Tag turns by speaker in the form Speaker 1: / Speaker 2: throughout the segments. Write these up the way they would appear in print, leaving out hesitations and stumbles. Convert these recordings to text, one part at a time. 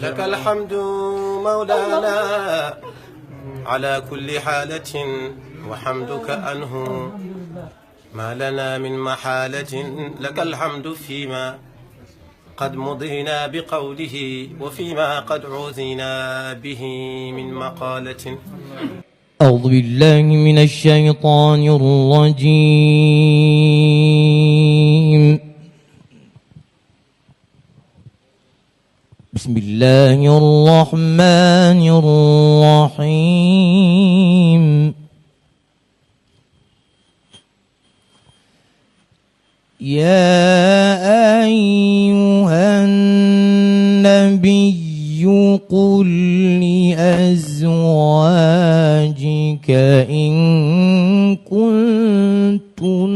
Speaker 1: لك الحمد مولانا على كل حالة، وحمدك أنه ما لنا من محالة. لك الحمد فيما قد مضينا بقوله، وفيما قد عوذنا به من مقالة.
Speaker 2: أعوذ بالله من الشيطان الرجيم. بسم الله الرحمن الرحيم. يا أيها النبي قل لأزواجك إن كنتن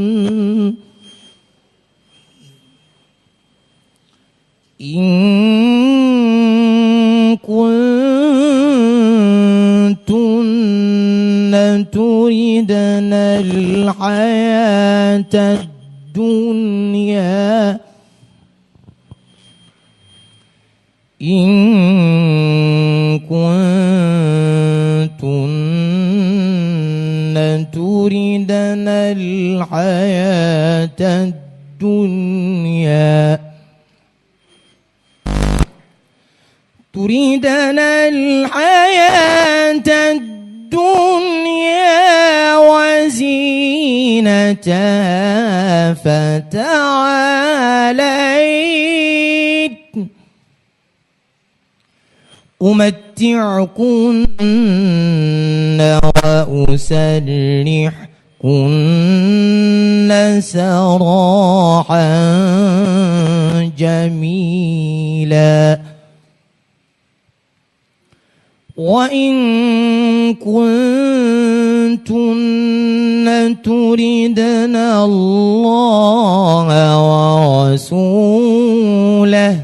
Speaker 2: تردن الحياة الدنيا تردن الحياة الدنيا وزينتها فتعالين أمتعكن وأسرحكن سراحا جميلا. وإن كنتن تردن الله ورسوله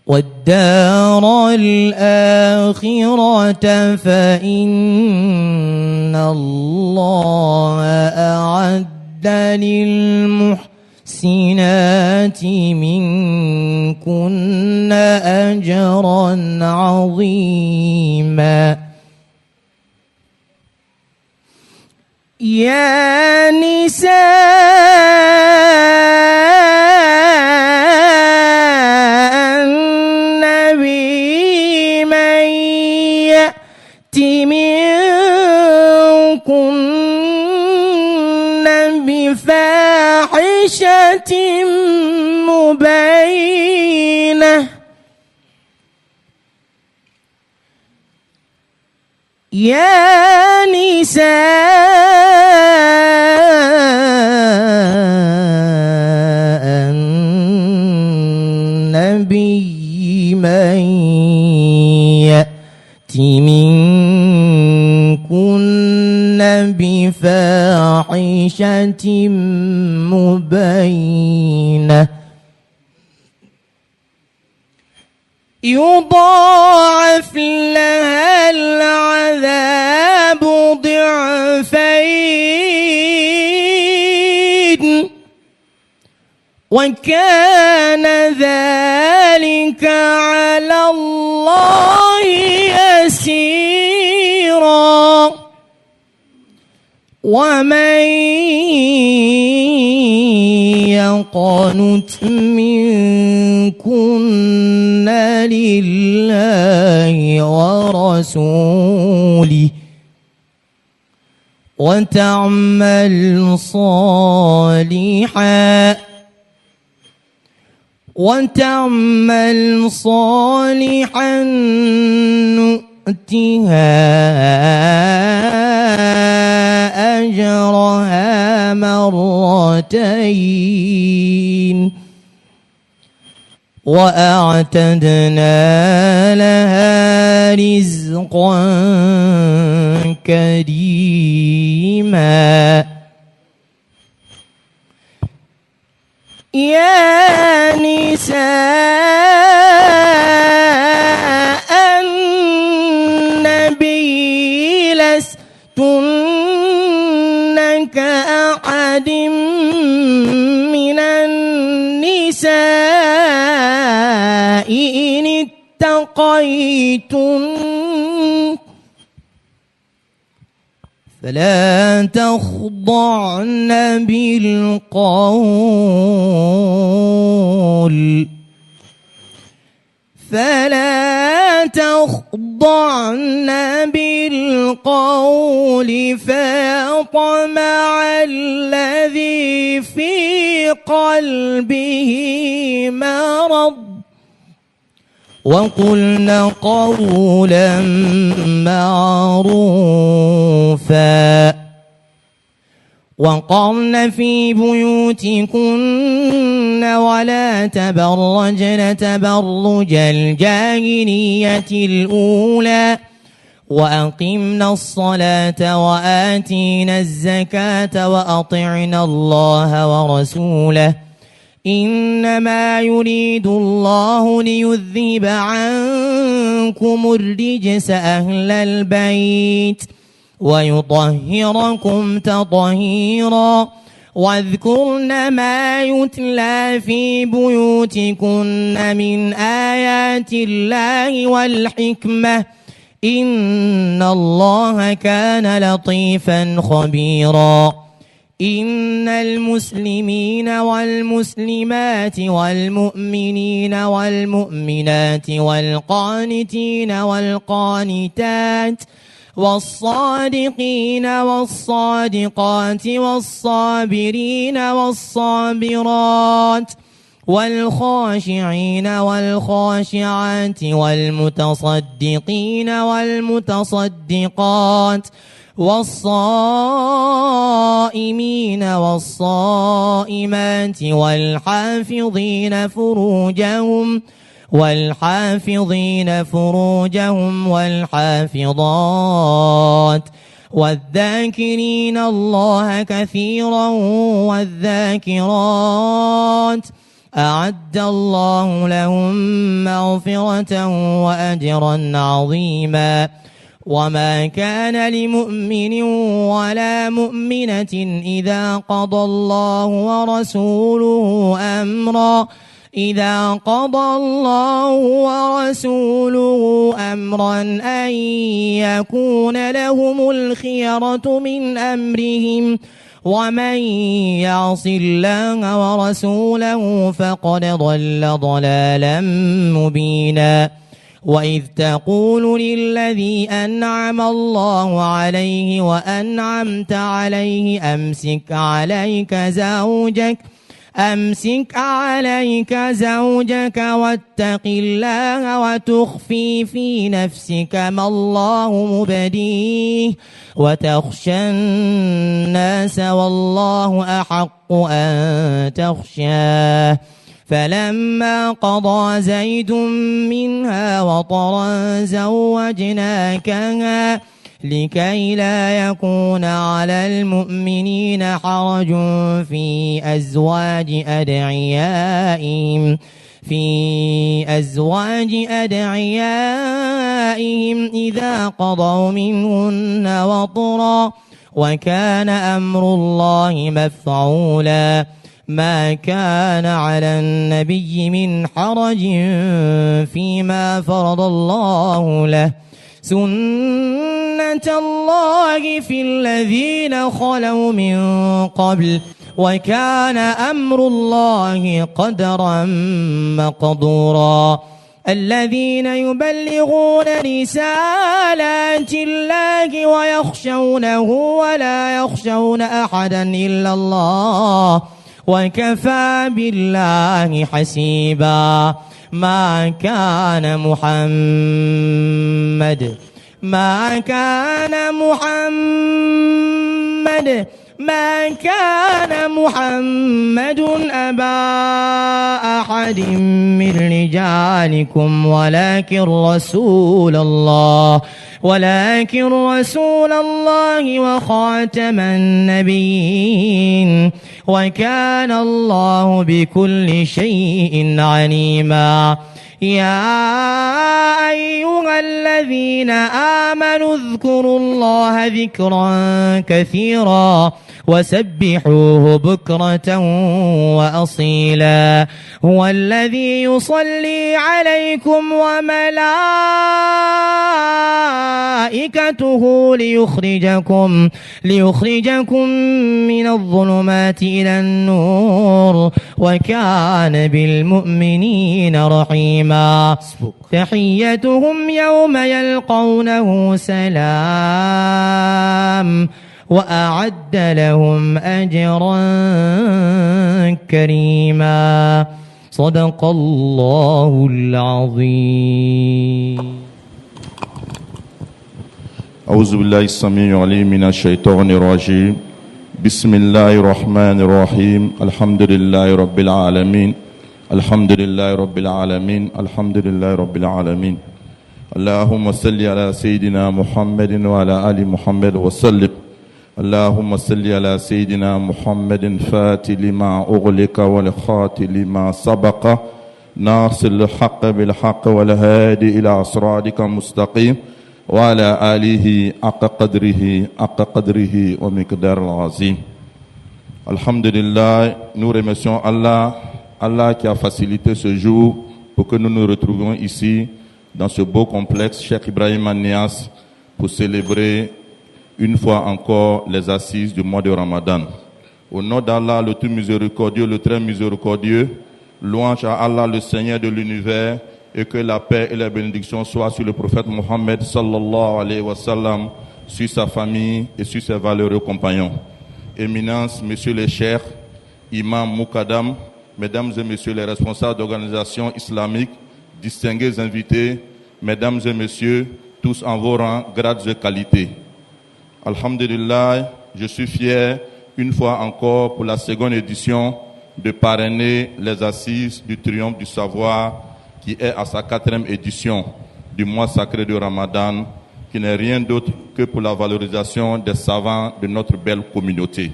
Speaker 2: والدار الآخرة فإن الله أعد للمحسنات منكن أجرا عظيما. يا نساء النبي من يأت منكن بفاحشة مبينة يا نساء النبي من يأت منكن بفاحشة مبينة يضاعف لها العذاب ضعفين وكان ذلك على الله يسيرا. ومن يقنت منكن لله ورسوله وتعمل صالحا نؤتها أجرها مرتين وأعتدنا لها رزقا كريما. يا نساء النبي لستن كأحد من النساء إن اتقيتم فلا تخضعن بالقول فيطمع الذي في قلبه مرض وقلن قولا معروفا وقرن في بيوتكن ولا تبرجن تبرج الجاهلية الأولى وأقمنا الصلاة وآتينا الزكاة وأطعنا الله ورسوله إنما يريد الله ليذهب عنكم الرجس أهل البيت ويطهركم تطهيرا واذكرن ما يتلى في بيوتكن من آيات الله والحكمة إن الله كان لطيفا خبيرا إن المسلمين والمسلمات والمؤمنين والمؤمنات والقانتين والقانتات والصادقين والصادقات والصابرين والصابرات والخاشعين والخاشعات والمتصدقين والمتصدقات والصائمين والصائمات والحافظين فروجهم والحافظات والذاكرين الله كثيرا والذاكرات أعد الله لهم مغفرة وأجرا عظيما وما كان لمؤمن ولا مؤمنة إذا قضى الله ورسوله أمرا أن يكون لهم الخيرة من أمرهم ومن يعص الله ورسوله فقد ضل ضلالا مبينا وإذ تقول للذي أنعم الله عليه وأنعمت عليه أمسك عليك زوجك واتق الله وتخفي في نفسك ما الله مبديه وتخشى الناس والله أحق أن تخشاه فلما قضى زيد منها وطرا زوجناكها لكي لا يكون على المؤمنين حرج في أزواج أدعيائهم إذا قضوا منهن وطرا وكان أمر الله مفعولا ما كان على النبي من حرج فيما فرض الله له سنة الله في الذين خلوا من قبل وكان أمر الله قدرا مقدورا الذين يبلغون رسالات الله ويخشونه ولا يخشون أحدا إلا الله وكفى بالله حسيبا ما كان محمد أبا أحد من رجالكم ولكن رسول الله وخاتم النبيين وكان الله بكل شيء عليما يا أيها الذين آمنوا اذكروا الله ذكرا كثيرا وسبحوه بكرة وأصيلا هو الذي يصلي عليكم وملائكته ليخرجكم من الظلمات إلى النور وكان بالمؤمنين رحيما تحيتهم يوم يلقونه سلام وأعد لهم أجرا كريما صدق الله العظيم.
Speaker 3: أعوذ بالله السميع العليم من الشيطان الرجيم. بسم الله الرحمن الرحيم. الحمد لله رب العالمين. الحمد لله رب العالمين. الحمد لله رب العالمين. اللهم صل على سيدنا محمد وعلى آل محمد وسلم. اللهم صل على سيدنا محمد فاتح لما أغلق والخاتم لما سبق ناصر الحق بالحق والهادي إلى صراطك المستقيم وعلى آله حق قدره ومقدار العظيم. Alhamdulillah, nous remercions Allah qui a facilité ce jour pour que nous nous retrouvions ici dans ce beau complexe Cheikh Ibrahim Niasse pour célébrer une fois encore les assises du mois de Ramadan. Au nom d'Allah, le tout miséricordieux, le très miséricordieux, louange à Allah, le Seigneur de l'univers, et que la paix et la bénédiction soient sur le prophète Mohammed sallallahu alayhi wa sallam, sur sa famille et sur ses valeureux compagnons. Éminence, messieurs les cheikhs, imams Moukadam, mesdames et messieurs les responsables d'organisations islamiques, distingués invités, mesdames et messieurs, tous en vos rangs, grades et qualités. Alhamdulillah, je suis fier, une fois encore, pour la seconde édition, de parrainer les assises du triomphe du savoir, qui est à sa 4e édition du mois sacré de Ramadan, qui n'est rien d'autre que pour la valorisation des savants de notre belle communauté.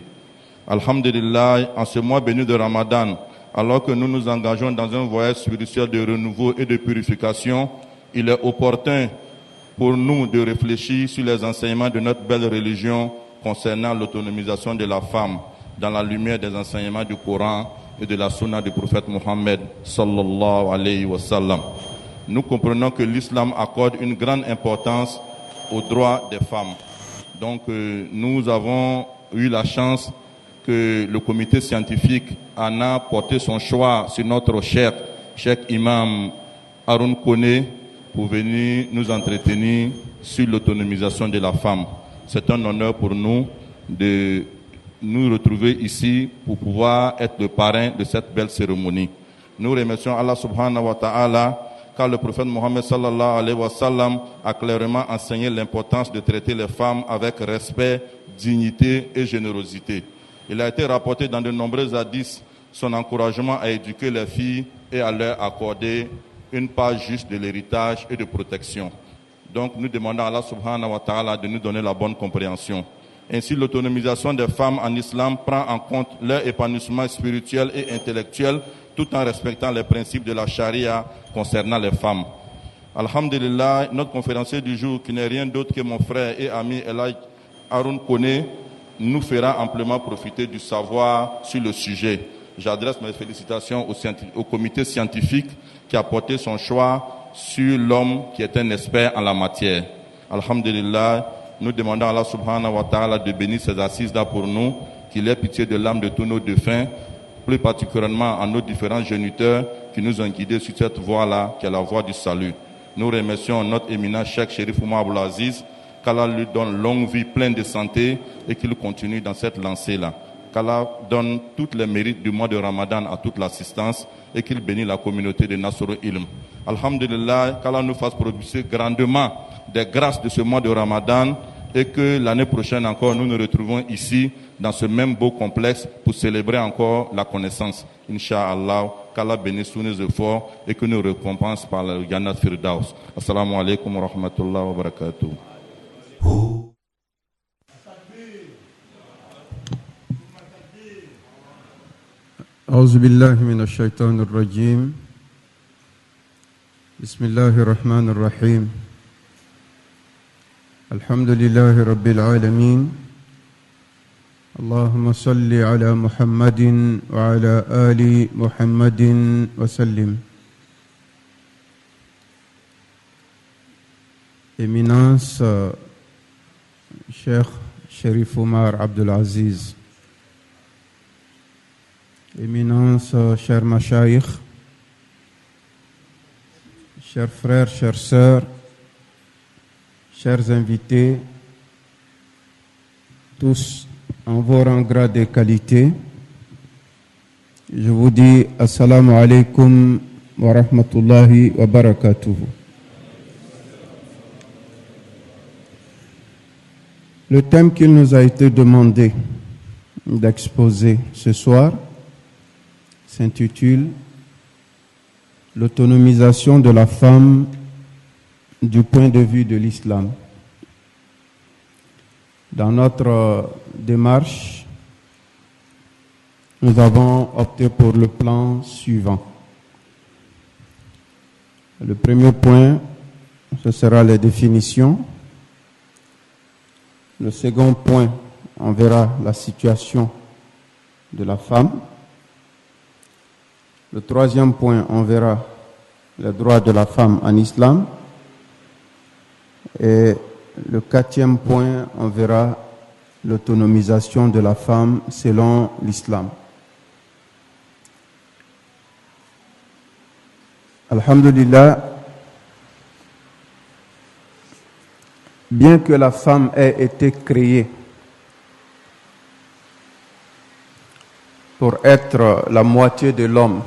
Speaker 3: Alhamdulillah, en ce mois béni de Ramadan, alors que nous nous engageons dans un voyage spirituel de renouveau et de purification, il est opportun pour nous de réfléchir sur les enseignements de notre belle religion concernant l'autonomisation de la femme dans la lumière des enseignements du Coran et de la sunna du prophète Mohammed sallallahu alayhi wa sallam. Nous comprenons que l'islam accorde une grande importance aux droits des femmes. Donc nous avons eu la chance que le comité scientifique en a porté son choix sur notre cheikh imam Haroun Kone pour venir nous entretenir sur l'autonomisation de la femme. C'est un honneur pour nous de nous retrouver ici pour pouvoir être le parrain de cette belle cérémonie. Nous remercions Allah subhanahu wa ta'ala car le prophète Mohammed sallallahu alayhi wa sallam a clairement enseigné l'importance de traiter les femmes avec respect, dignité et générosité. Il a été rapporté dans de nombreux hadiths son encouragement à éduquer les filles et à leur accorder une part juste de l'héritage et de protection. Donc nous demandons à Allah subhanahu wa ta'ala de nous donner la bonne compréhension. Ainsi, l'autonomisation des femmes en islam prend en compte leur épanouissement spirituel et intellectuel tout en respectant les principes de la charia concernant les femmes. Alhamdulillah, notre conférencier du jour, qui n'est rien d'autre que mon frère et ami Elhadj Haroun Kone, nous fera amplement profiter du savoir sur le sujet. J'adresse mes félicitations au comité scientifique qui a porté son choix sur l'homme qui est un expert en la matière. Alhamdulillah, nous demandons à Allah subhanahu wa ta'ala de bénir ces assises-là pour nous, qu'il ait pitié de l'âme de tous nos défunts, plus particulièrement à nos différents géniteurs qui nous ont guidés sur cette voie-là, qui est la voie du salut. Nous remercions notre éminent Cheikh Chérif Oumar Abdelaziz, qu'Allah lui donne longue vie pleine de santé et qu'il continue dans cette lancée-là. Qu'Allah donne tous les mérites du mois de Ramadan à toute l'assistance et qu'il bénisse la communauté de Nasrul Ilm. Alhamdulillah, qu'Allah nous fasse produire grandement des grâces de ce mois de Ramadan et que l'année prochaine encore nous nous retrouvons ici dans ce même beau complexe pour célébrer encore la connaissance. Inch'Allah, qu'Allah bénisse tous nos efforts et que nous récompense par le Jannat Firdaus. Assalamu alaikum wa rahmatullahi wa barakatuh.
Speaker 4: أعوذ بالله من الشيطان الرجيم بسم الله الرحمن الرحيم الحمد لله رب العالمين اللهم صل على محمد وعلى آل محمد وسلم. Éminence, Cheikh Sherif Omar Abdul Aziz, Éminence, chers Machaïch, chers frères, chères sœurs, chers invités, tous en vos rangs, grades et qualités, je vous dis Assalamu alaikum wa rahmatullahi wa barakatuhu. Le thème qu'il nous a été demandé d'exposer ce soir s'intitule « L'autonomisation de la femme du point de vue de l'islam ». Dans notre démarche, nous avons opté pour le plan suivant. Le premier point, ce sera les définitions. Le second point, on verra la situation de la femme. Le troisième point, on verra les droits de la femme en islam. Et le quatrième point, on verra l'autonomisation de la femme selon l'islam. Alhamdulillah, bien que la femme ait été créée pour être la moitié de l'homme,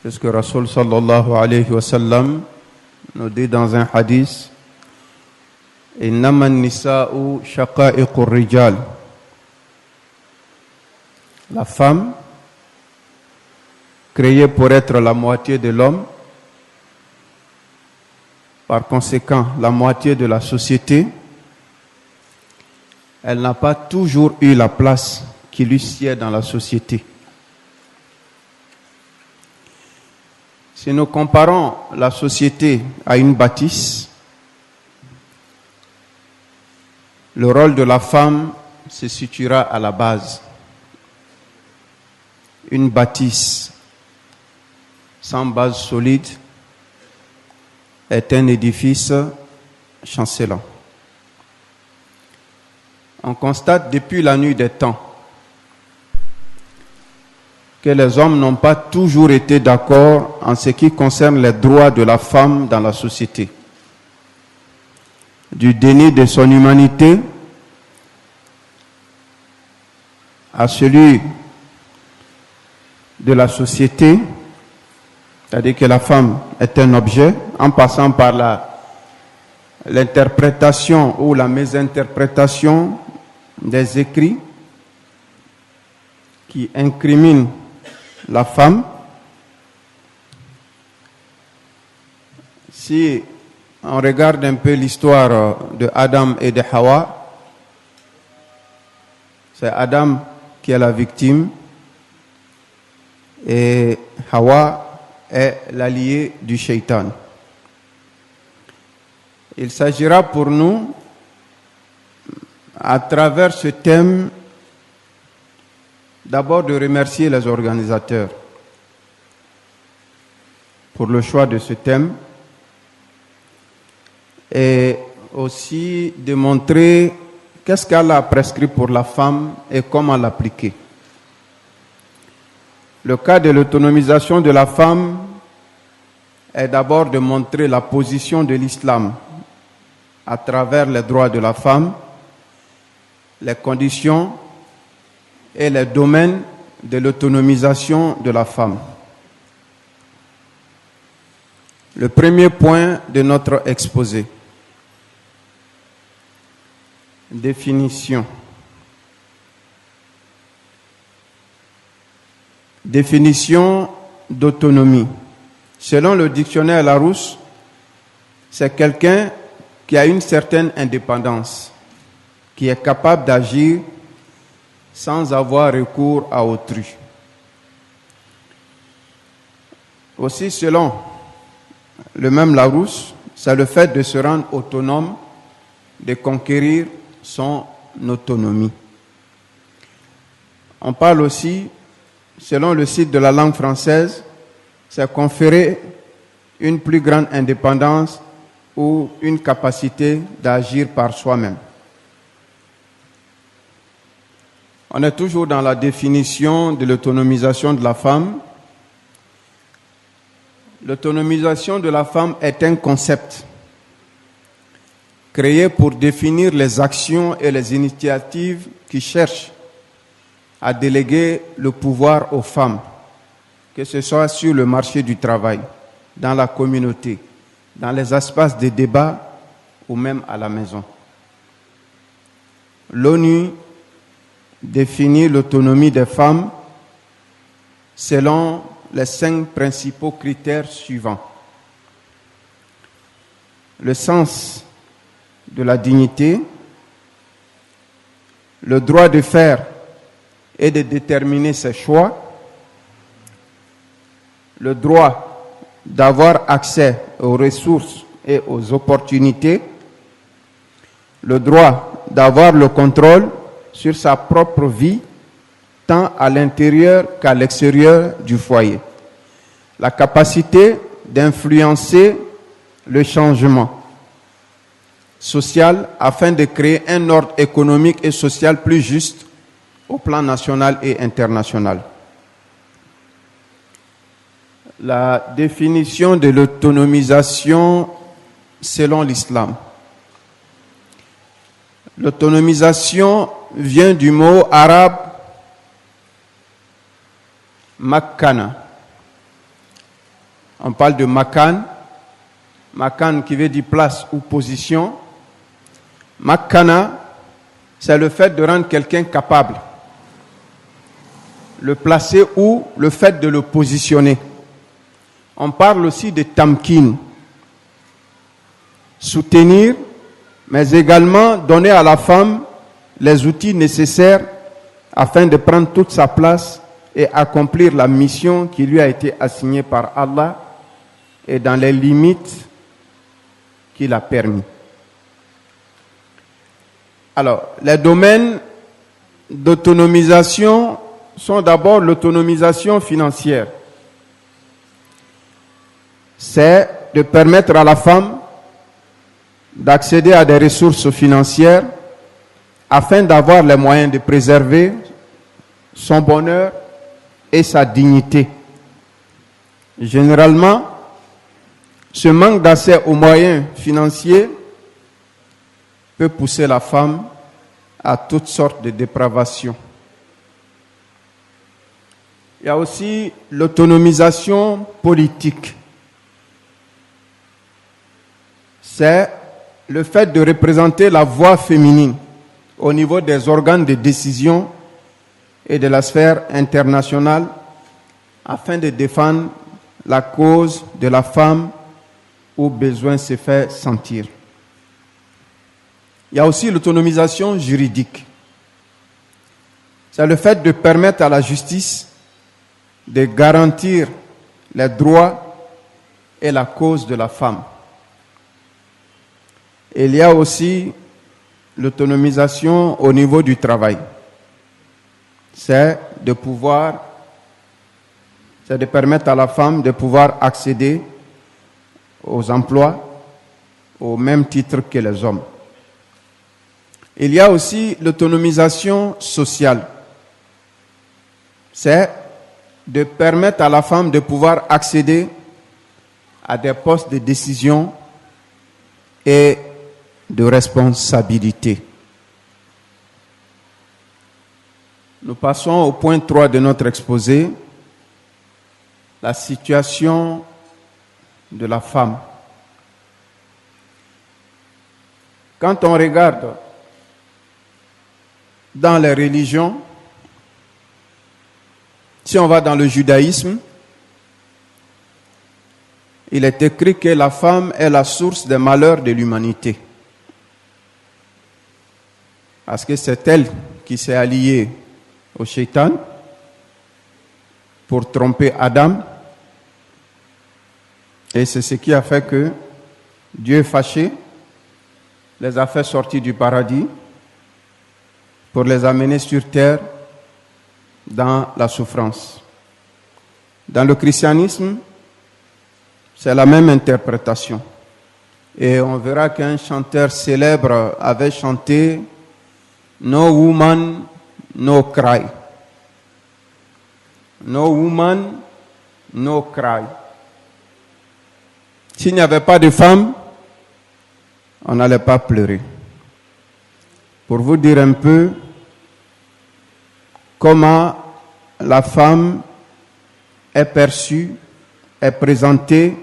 Speaker 4: puisque Rasul sallallahu alayhi wa sallam nous dit dans un hadith, Innama nisa'u shaqa'iqur rijal. La femme, créée pour être la moitié de l'homme, par conséquent la moitié de la société, elle n'a pas toujours eu la place qui lui sied dans la société. Si nous comparons la société à une bâtisse, le rôle de la femme se situera à la base. Une bâtisse sans base solide est un édifice chancelant. On constate depuis la nuit des temps que les hommes n'ont pas toujours été d'accord en ce qui concerne les droits de la femme dans la société. Du déni de son humanité à celui de la société, c'est-à-dire que la femme est un objet, en passant par l'interprétation ou la mésinterprétation des écrits qui incriminent la femme. Si on regarde un peu l'histoire de Adam et de Hawa, c'est Adam qui est la victime et Hawa est l'allié du shaitan. Il s'agira pour nous, à travers ce thème, d'abord de remercier les organisateurs pour le choix de ce thème et aussi de montrer qu'est-ce qu'Allah a prescrit pour la femme et comment l'appliquer. Le cas de l'autonomisation de la femme est d'abord de montrer la position de l'islam à travers les droits de la femme, les conditions et les domaines de l'autonomisation de la femme. Le premier point de notre exposé. Définition. Définition d'autonomie. Selon le dictionnaire Larousse, c'est quelqu'un qui a une certaine indépendance, qui est capable d'agir sans avoir recours à autrui. Aussi, selon le même Larousse, c'est le fait de se rendre autonome, de conquérir son autonomie. On parle aussi, selon le site de la langue française, c'est conférer une plus grande indépendance ou une capacité d'agir par soi-même. On est toujours dans la définition de l'autonomisation de la femme. L'autonomisation de la femme est un concept créé pour définir les actions et les initiatives qui cherchent à déléguer le pouvoir aux femmes, que ce soit sur le marché du travail, dans la communauté, dans les espaces de débat ou même à la maison. L'ONU définit l'autonomie des femmes selon les 5 principaux critères suivants. Le sens de la dignité, le droit de faire et de déterminer ses choix, le droit d'avoir accès aux ressources et aux opportunités, le droit d'avoir le contrôle sur sa propre vie, tant à l'intérieur qu'à l'extérieur du foyer, la capacité d'influencer le changement social afin de créer un ordre économique et social plus juste au plan national et international. La définition de l'autonomisation selon l'islam. L'autonomisation vient du mot arabe makkana. On parle de makan, makan qui veut dire place ou position. Makkana, c'est le fait de rendre quelqu'un capable, le placer ou le fait de le positionner. On parle aussi de tamkin, soutenir, mais également donner à la femme les outils nécessaires afin de prendre toute sa place et accomplir la mission qui lui a été assignée par Allah et dans les limites qu'il a permis. Alors, les domaines d'autonomisation sont d'abord l'autonomisation financière. C'est de permettre à la femme d'accéder à des ressources financières afin d'avoir les moyens de préserver son bonheur et sa dignité. Généralement, ce manque d'accès aux moyens financiers peut pousser la femme à toutes sortes de dépravations. Il y a aussi l'autonomisation politique. C'est le fait de représenter la voix féminine au niveau des organes de décision et de la sphère internationale afin de défendre la cause de la femme où besoin se fait sentir. Il y a aussi l'autonomisation juridique. C'est le fait de permettre à la justice de garantir les droits et la cause de la femme. Il y a aussi l'autonomisation au niveau du travail. C'est de permettre à la femme de pouvoir accéder aux emplois au même titre que les hommes. Il y a aussi l'autonomisation sociale. C'est de permettre à la femme de pouvoir accéder à des postes de décision et de responsabilité. Nous passons au point 3 de notre exposé, la situation de la femme. Quand on regarde dans les religions, si on va dans le judaïsme, il est écrit que la femme est la source des malheurs de l'humanité. Parce que c'est elle qui s'est alliée au shaitan pour tromper Adam. Et c'est ce qui a fait que Dieu fâché les a fait sortir du paradis pour les amener sur terre dans la souffrance. Dans le christianisme, c'est la même interprétation. Et on verra qu'un chanteur célèbre avait chanté « No woman, no cry ». No woman, no cry. S'il n'y avait pas de femme, on n'allait pas pleurer. Pour vous dire un peu comment la femme est perçue, est présentée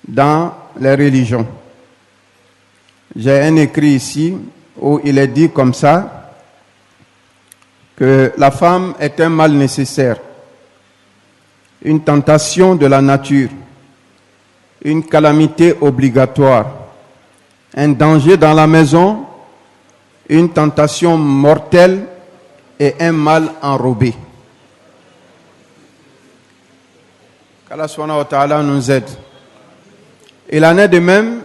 Speaker 4: dans les religions. J'ai un écrit ici où il est dit comme ça que la femme est un mal nécessaire, une tentation de la nature, une calamité obligatoire, un danger dans la maison, une tentation mortelle et un mal enrobé. Qu'Allah subhanahu wa ta'ala nous aide. Il en est de même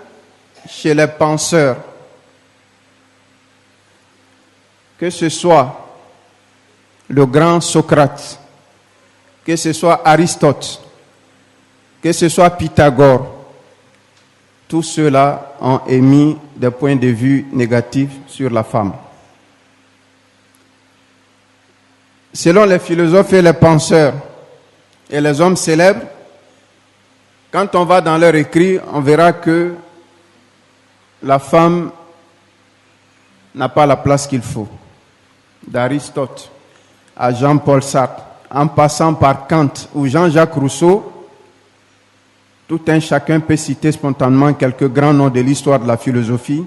Speaker 4: chez les penseurs. Que ce soit le grand Socrate, que ce soit Aristote, que ce soit Pythagore, tous ceux-là ont émis des points de vue négatifs sur la femme. Selon les philosophes et les penseurs et les hommes célèbres, quand on va dans leurs écrits, on verra que la femme n'a pas la place qu'il faut. D'Aristote à Jean-Paul Sartre, en passant par Kant ou Jean-Jacques Rousseau, tout un chacun peut citer spontanément quelques grands noms de l'histoire de la philosophie,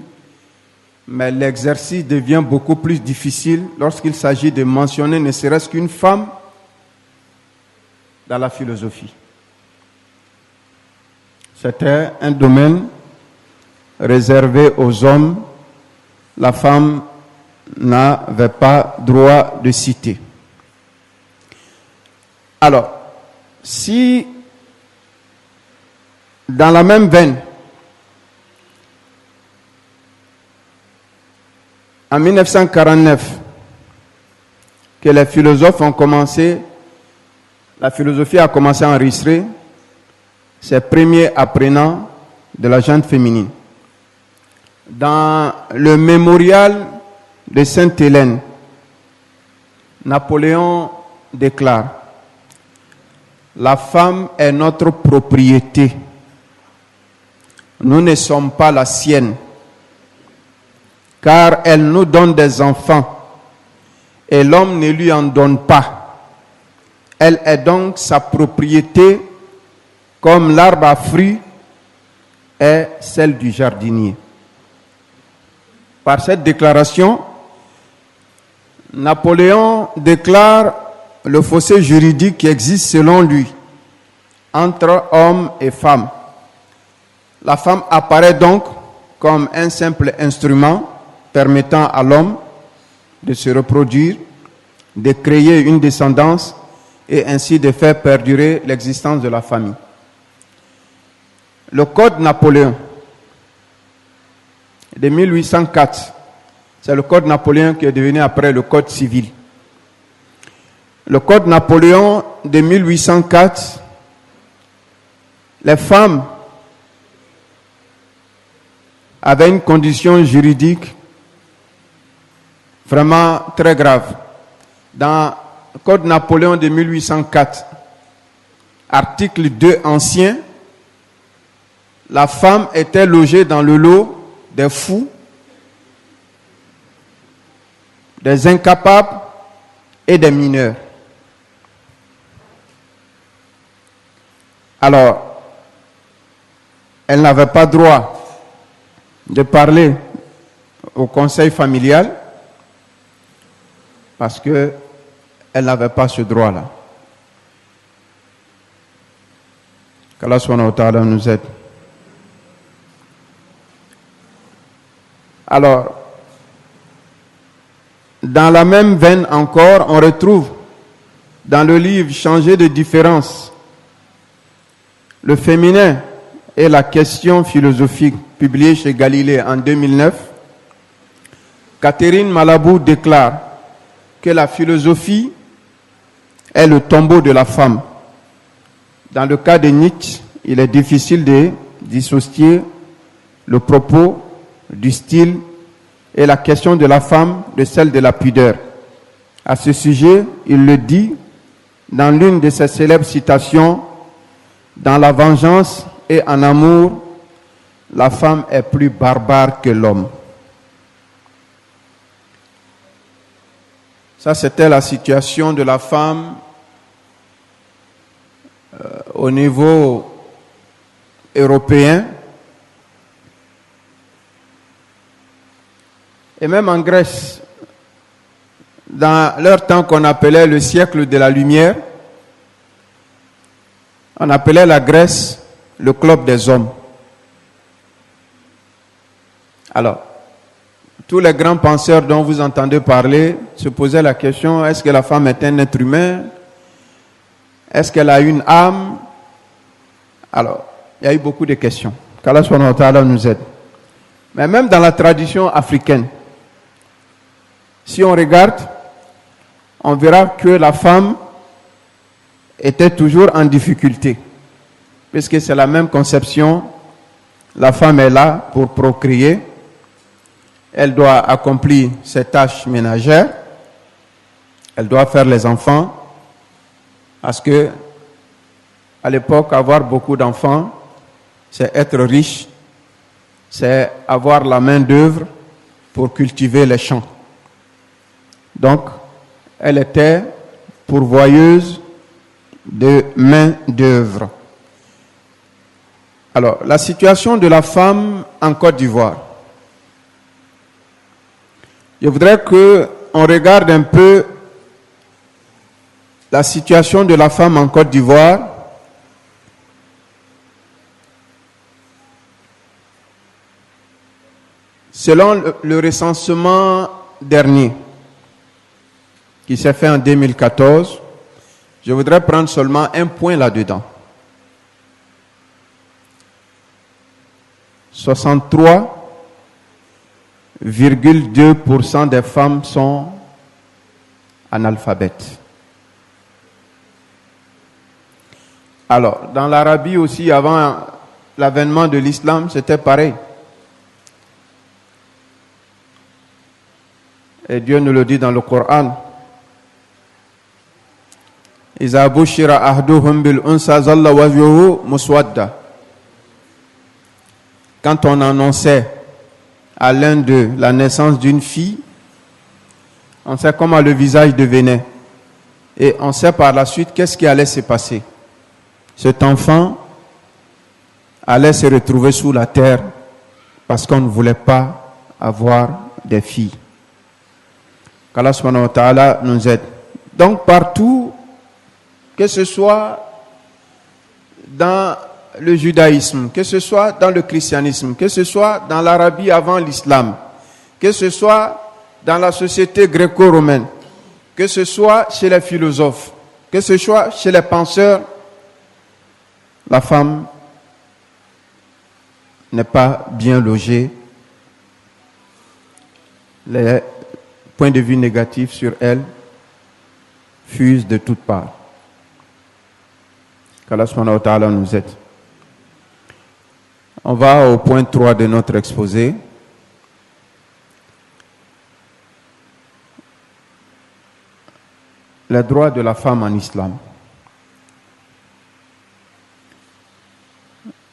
Speaker 4: mais l'exercice devient beaucoup plus difficile lorsqu'il s'agit de mentionner ne serait-ce qu'une femme dans la philosophie. C'était un domaine réservé aux hommes. La femme n'avait pas droit de citer. Alors, si dans la même veine, en 1949, que les philosophes ont commencé, la philosophie a commencé à enregistrer ses premiers apprenants de la gente féminine. Dans le mémorial de Sainte-Hélène, Napoléon déclare: la femme est notre propriété. Nous ne sommes pas la sienne, car elle nous donne des enfants et l'homme ne lui en donne pas. Elle est donc sa propriété, comme l'arbre à fruits est celle du jardinier. Par cette déclaration, Napoléon déclare le fossé juridique qui existe selon lui entre hommes et femmes. La femme apparaît donc comme un simple instrument permettant à l'homme de se reproduire, de créer une descendance et ainsi de faire perdurer l'existence de la famille. Le Code Napoléon de 1804, c'est le Code Napoléon qui est devenu après le Code civil. Le Code Napoléon de 1804, les femmes avaient une condition juridique vraiment très grave. Dans le Code Napoléon de 1804, article 2 ancien, la femme était logée dans le lot des fous, des incapables et des mineurs. Alors, elle n'avait pas droit de parler au conseil familial parce qu'elle n'avait pas ce droit-là. Qu'Allah subhanahu wa ta'ala nous aide. Alors, dans la même veine encore, on retrouve dans le livre Changer de différence, le féminin et la question philosophique, publié chez Galilée en 2009, Catherine Malabou déclare que la philosophie est le tombeau de la femme. Dans le cas de Nietzsche, il est difficile de dissocier le propos du style et la question de la femme de celle de la pudeur. À ce sujet, il le dit dans l'une de ses célèbres citations, « Dans la vengeance et en amour, la femme est plus barbare que l'homme. » Ça, c'était la situation de la femme au niveau européen. Et même en Grèce, dans leur temps qu'on appelait le siècle de la lumière, on appelait la Grèce le club des hommes. Alors, tous les grands penseurs dont vous entendez parler se posaient la question, est-ce que la femme est un être humain? Est-ce qu'elle a une âme? Alors, il y a eu beaucoup de questions. Qu'Allah subhanahu wa ta'ala nous aide. Mais même dans la tradition africaine, si on regarde, on verra que la femme était toujours en difficulté. Puisque c'est la même conception, la femme est là pour procréer. Elle doit accomplir ses tâches ménagères. Elle doit faire les enfants. Parce que, à l'époque, avoir beaucoup d'enfants, c'est être riche. C'est avoir la main d'œuvre pour cultiver les champs. Donc, elle était pourvoyeuse de main d'œuvre. Alors, la situation de la femme en Côte d'Ivoire. Je voudrais qu'on regarde un peu la situation de la femme en Côte d'Ivoire. Selon le recensement dernier, qui s'est fait en 2014, je voudrais prendre seulement un point là-dedans. 63,2% des femmes sont analphabètes. Alors, dans l'Arabie aussi, avant l'avènement de l'islam, c'était pareil. Et Dieu nous le dit dans le Coran. إِذَا بُشِّرَ أَحَدُهُمْ بِالْأُنْثَى ظَلَّ وَجْهُهُ مُسْوَدًّا. Quand on annonçait à l'un d'eux la naissance d'une fille, on sait comment le visage devenait. Et on sait par la suite qu'est-ce qui allait se passer. Cet enfant allait se retrouver sous la terre parce qu'on ne voulait pas avoir des filles. Qu'Allah subhanahu wa ta'ala nous aide. Donc partout, que ce soit dans le judaïsme, que ce soit dans le christianisme, que ce soit dans l'Arabie avant l'islam, que ce soit dans la société gréco-romaine, que ce soit chez les philosophes, que ce soit chez les penseurs, la femme n'est pas bien logée. Les points de vue négatifs sur elle fusent de toutes parts. Qu'Allah subhanahu wa ta'ala nous aide. On va au point 3 de notre exposé. Les droits de la femme en islam.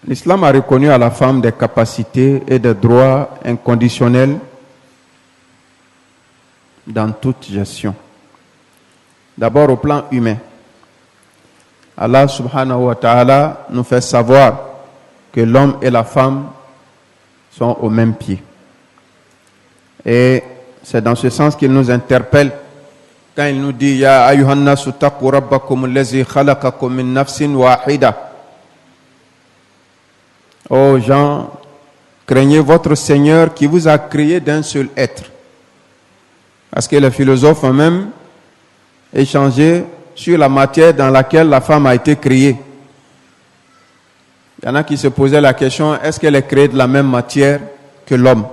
Speaker 4: L'islam a reconnu à la femme des capacités et des droits inconditionnels dans toute gestion. D'abord au plan humain. Allah subhanahu wa ta'ala nous fait savoir que l'homme et la femme sont au même pied. Et c'est dans ce sens qu'il nous interpelle quand il nous dit « Ya ayyuhan nasu taqu rabbakum allazi khalaqakum min nafsin wahida » Ô gens, craignez votre Seigneur qui vous a créé d'un seul être. Parce que les philosophes ont même échangé sur la matière dans laquelle la femme a été créée. Il y en a qui se posaient la question, est-ce qu'elle est créée de la même matière que l'homme?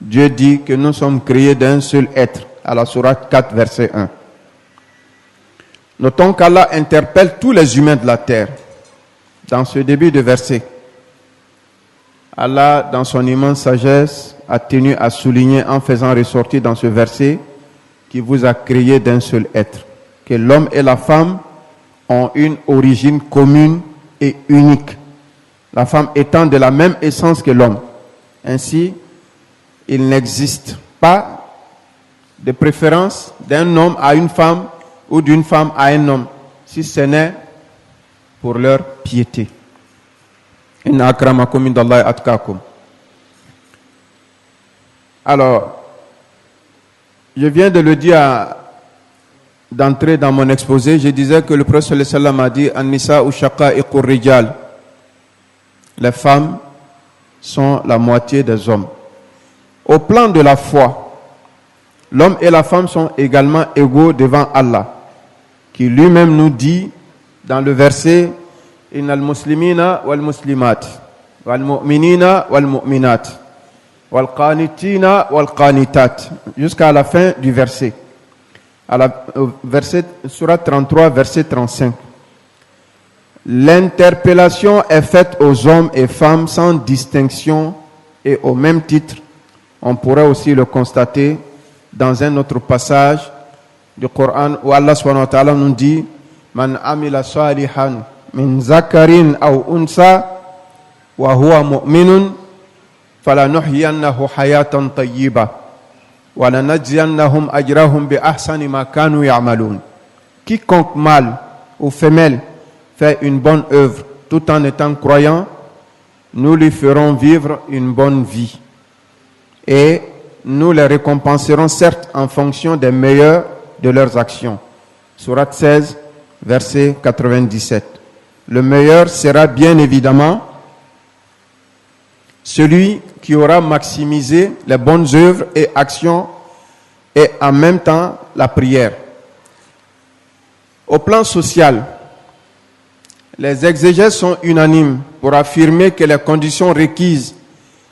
Speaker 4: Dieu dit que nous sommes créés d'un seul être, à la sourate 4, verset 1. Notons qu'Allah interpelle tous les humains de la terre. Dans ce début de verset, Allah, dans son immense sagesse, a tenu à souligner en faisant ressortir dans ce verset qu'il vous a créé d'un seul être, que l'homme et la femme ont une origine commune et unique, la femme étant de la même essence que l'homme. Ainsi, il n'existe pas de préférence d'un homme à une femme ou d'une femme à un homme, si ce n'est pour leur piété. Inna akramakum indallahi atqakum. Alors, je viens de le dire d'entrer dans mon exposé. Je disais que le prophète sallallahu alayhi wa sallam a dit An-nisa u shaqa'iqur rijal. Les femmes sont la moitié des hommes. Au plan de la foi, l'homme et la femme sont également égaux devant Allah, qui lui-même nous dit dans le verset Innal muslimina wal muslimat wal mu'minina wal mu'minat wal qanitina wal qanitat, jusqu'à la fin du verset. Verset Surat 33, verset 35. L'interpellation est faite aux hommes et femmes sans distinction, et au même titre, on pourrait aussi le constater dans un autre passage du Coran où Allah subhanahu wa ta'ala nous dit Man amila salihan min zakarin aw unsa wa huwa mu'minun falanuhyiyannahu hayatan tayyiba wa lanajziyannahum ajrahum bi ahsani ma kanu ya'malun. Quiconque mâle ou femelle fait une bonne œuvre tout en étant croyant, nous lui ferons vivre une bonne vie et nous les récompenserons certes en fonction des meilleurs de leurs actions. Sourate 16, verset 97. Le meilleur sera bien évidemment celui qui aura maximisé les bonnes œuvres et actions et en même temps la prière. Au plan social, les exégètes sont unanimes pour affirmer que les conditions requises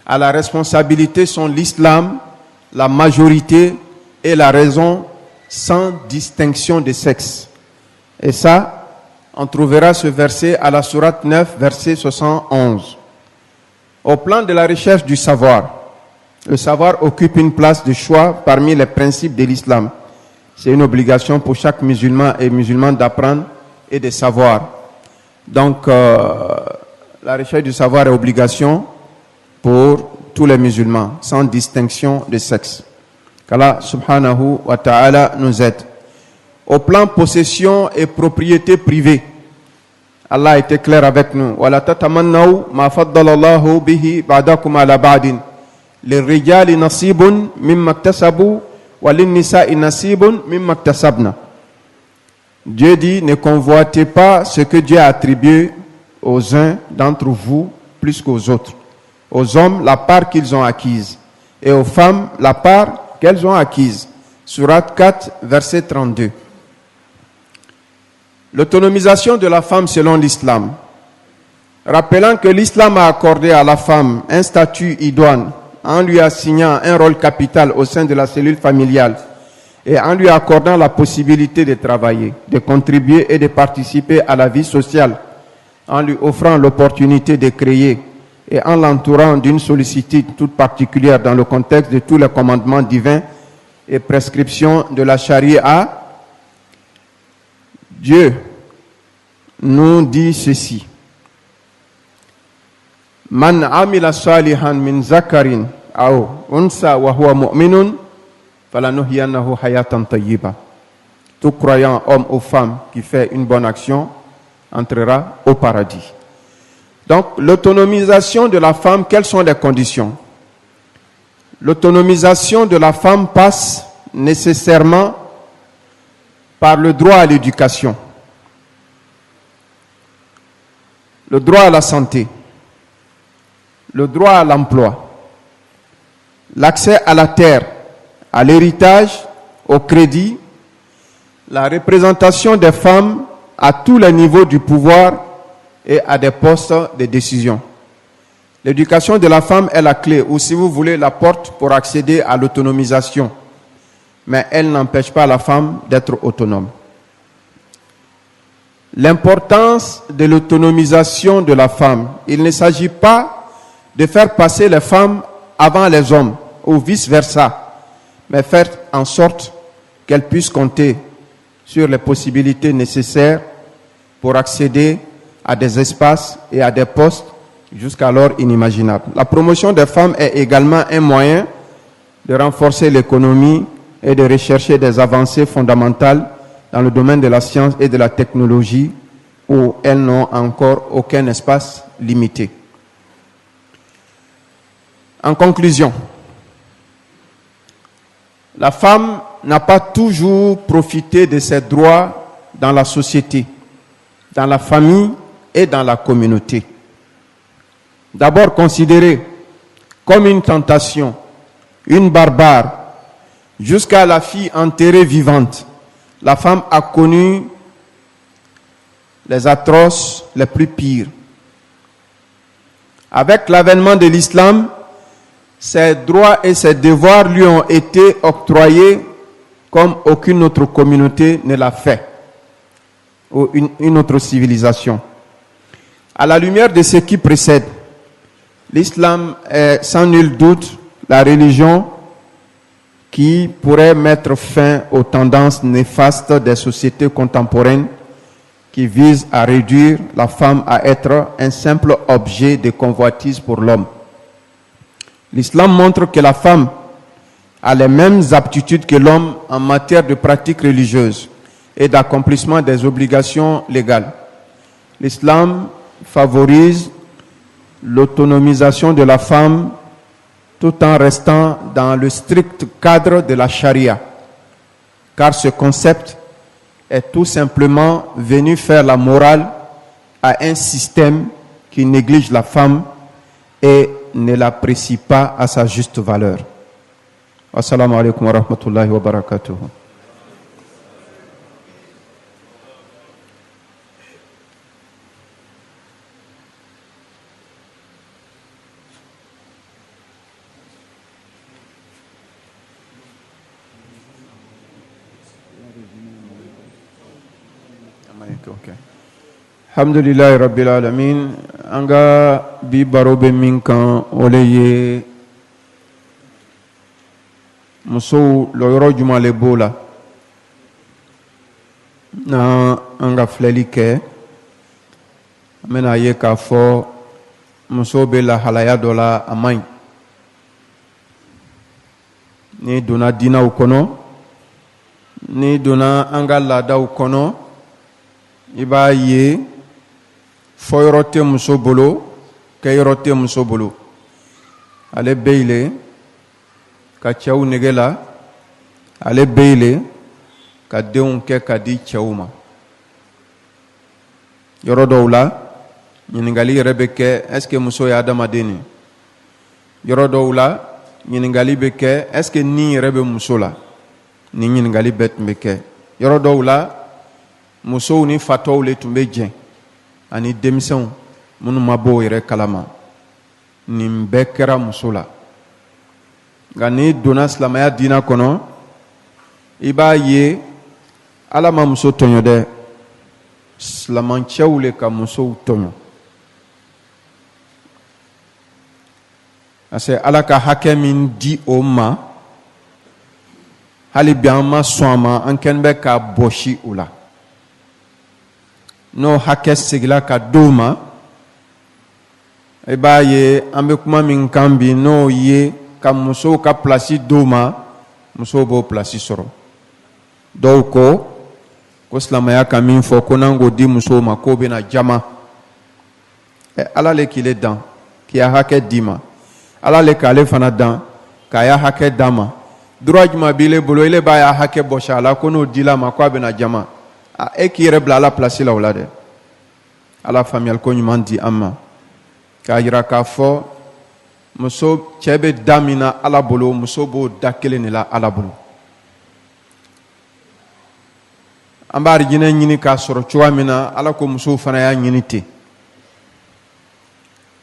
Speaker 4: à la responsabilité sont l'islam, la majorité et la raison sans distinction de sexe. Et ça, on trouvera ce verset à la sourate 9, verset 71. Au plan de la recherche du savoir, le savoir occupe une place de choix parmi les principes de l'islam. C'est une obligation pour chaque musulman et musulmane d'apprendre et de savoir. Donc, la recherche du savoir est obligation pour tous les musulmans, sans distinction de sexe. Qu'Allah subhanahu wa ta'ala nous aide. Au plan possession et propriété privée, Allah a été clair avec nous. وَلَا تَتَمَنَّوْا مَا فَضَّلَ اللَّهُ بِهِ بَعْدَكُمْ عَلَى بَعْدٍ لِلرِّجَالِ نَصِيبٌ مِمَّا اكْتَسَبُوا وَلِلنِّسَاءِ نَصِيبٌ مِمَّا اكْتَسَبْنَا. Dieu dit, ne convoitez pas ce que Dieu a attribué aux uns d'entre vous plus qu'aux autres. Aux hommes, la part qu'ils ont acquise, et aux femmes, la part qu'elles ont acquise. Sourate 4, verset 32. L'autonomisation de la femme selon l'islam. Rappelant que l'islam a accordé à la femme un statut idoine en lui assignant un rôle capital au sein de la cellule familiale et en lui accordant la possibilité de travailler, de contribuer et de participer à la vie sociale, en lui offrant l'opportunité de créer et en l'entourant d'une sollicitude toute particulière dans le contexte de tous les commandements divins et prescriptions de la charia, Dieu nous dit ceci. Man amila salihan min zakarin aw unsa wa huwa mu'minun falanuhyiyannahu hayatan tayyiba. Tout croyant, homme ou femme, qui fait une bonne action entrera au paradis. Donc, l'autonomisation de la femme, quelles sont les conditions? L'autonomisation de la femme passe nécessairement par le droit à l'éducation, le droit à la santé, le droit à l'emploi, l'accès à la terre, à l'héritage, au crédit, la représentation des femmes à tous les niveaux du pouvoir et à des postes de décision. L'éducation de la femme est la clé, ou si vous voulez, la porte pour accéder à l'autonomisation. Mais elle n'empêche pas la femme d'être autonome. L'importance de l'autonomisation de la femme, il ne s'agit pas de faire passer les femmes avant les hommes, ou vice-versa, mais faire en sorte qu'elles puissent compter sur les possibilités nécessaires pour accéder à des espaces et à des postes jusqu'alors inimaginables. La promotion des femmes est également un moyen de renforcer l'économie et de rechercher des avancées fondamentales dans le domaine de la science et de la technologie où elles n'ont encore aucun espace limité. En conclusion, la femme n'a pas toujours profité de ses droits dans la société, dans la famille et dans la communauté. D'abord considérée comme une tentation, une barbare, jusqu'à la fille enterrée vivante, la femme a connu les atroces les plus pires. Avec l'avènement de l'islam, ses droits et ses devoirs lui ont été octroyés comme aucune autre communauté ne l'a fait, ou une autre civilisation. À la lumière de ce qui précède, l'islam est sans nul doute la religion qui pourrait mettre fin aux tendances néfastes des sociétés contemporaines qui visent à réduire la femme à être un simple objet de convoitise pour l'homme. L'islam montre que la femme a les mêmes aptitudes que l'homme en matière de pratiques religieuses et d'accomplissement des obligations légales. L'islam favorise l'autonomisation de la femme tout en restant dans le strict cadre de la charia, car ce concept est tout simplement venu faire la morale à un système qui néglige la femme et ne l'apprécie pas à sa juste valeur. Assalamu alaikum wa rahmatullahi wa barakatuh. Alhamdulillah Rabbil Alamin. Anga bi barobe minkan oleye muso loyoro juma le bola na anga flelike mena ye ka fo muso be la halaya dola amai ni dona dina ukono ni dona anga lada ukono iba ye fo yɔrɔ tɛ muso bolo kɛ yɔrɔ tɛ muso bolo ale beile ka cɛw nege la ale beile ka denw kɛ ka di cɛw ma yɔrɔ dɔw la ɲininkali yɛrɛ bɛ kɛ est-ce que muso ye adamaden ye yɔrɔ dɔw la ɲininkali bɛ kɛ est-ce que ni yɛrɛ bɛ muso la ni ɲininkali bɛɛ tun bɛ kɛ yɔrɔ dɔw la musow ni fatɔw le tun bɛ jɛn ani denmisɛnw minnu ma bɔ o yɛrɛ kalama nin bɛɛ kɛra muso la nka n'i donna silamɛya diinɛ kɔnɔ i b'a ye ala ma muso tɔɲɔ dɛ silamɛcɛw le ka musow tɔɲɔ parce que ala ka hakɛ min di o ma hali bi an ma sɔn a ma an kɛlen bɛ k'a bɔsi o la n'o hakɛ segila ka d'o ma i b'a ye an bɛ kuma min kan bi n'o ye ka musow ka pilasi d'o ma musow b'o pilasi sɔrɔ dɔw ko silamɛya ka min fɔ ko n'an k'o di musow ma k'o bɛna jama ala le k'i le dan k'i ya hakɛ d'i ma ala le k'ale fana dan k'a ya hakɛ d'a ma droit jumɛn b'i le bolo ile b'a ya hakɛ bɔsi a la ko n'o dila ma ko a bɛna jama e k'i yɛrɛ bila ala pilasi la o la dɛ ala faamuyali ko ɲuman di an ma k'a yira k'a fɔ muso cɛ bɛ da min na ala bolo muso b'o da kelen de la ala bolo an b'a arijinɛ ɲini k'a sɔrɔ cogoya min na ala ko musow fana y'a ɲini ten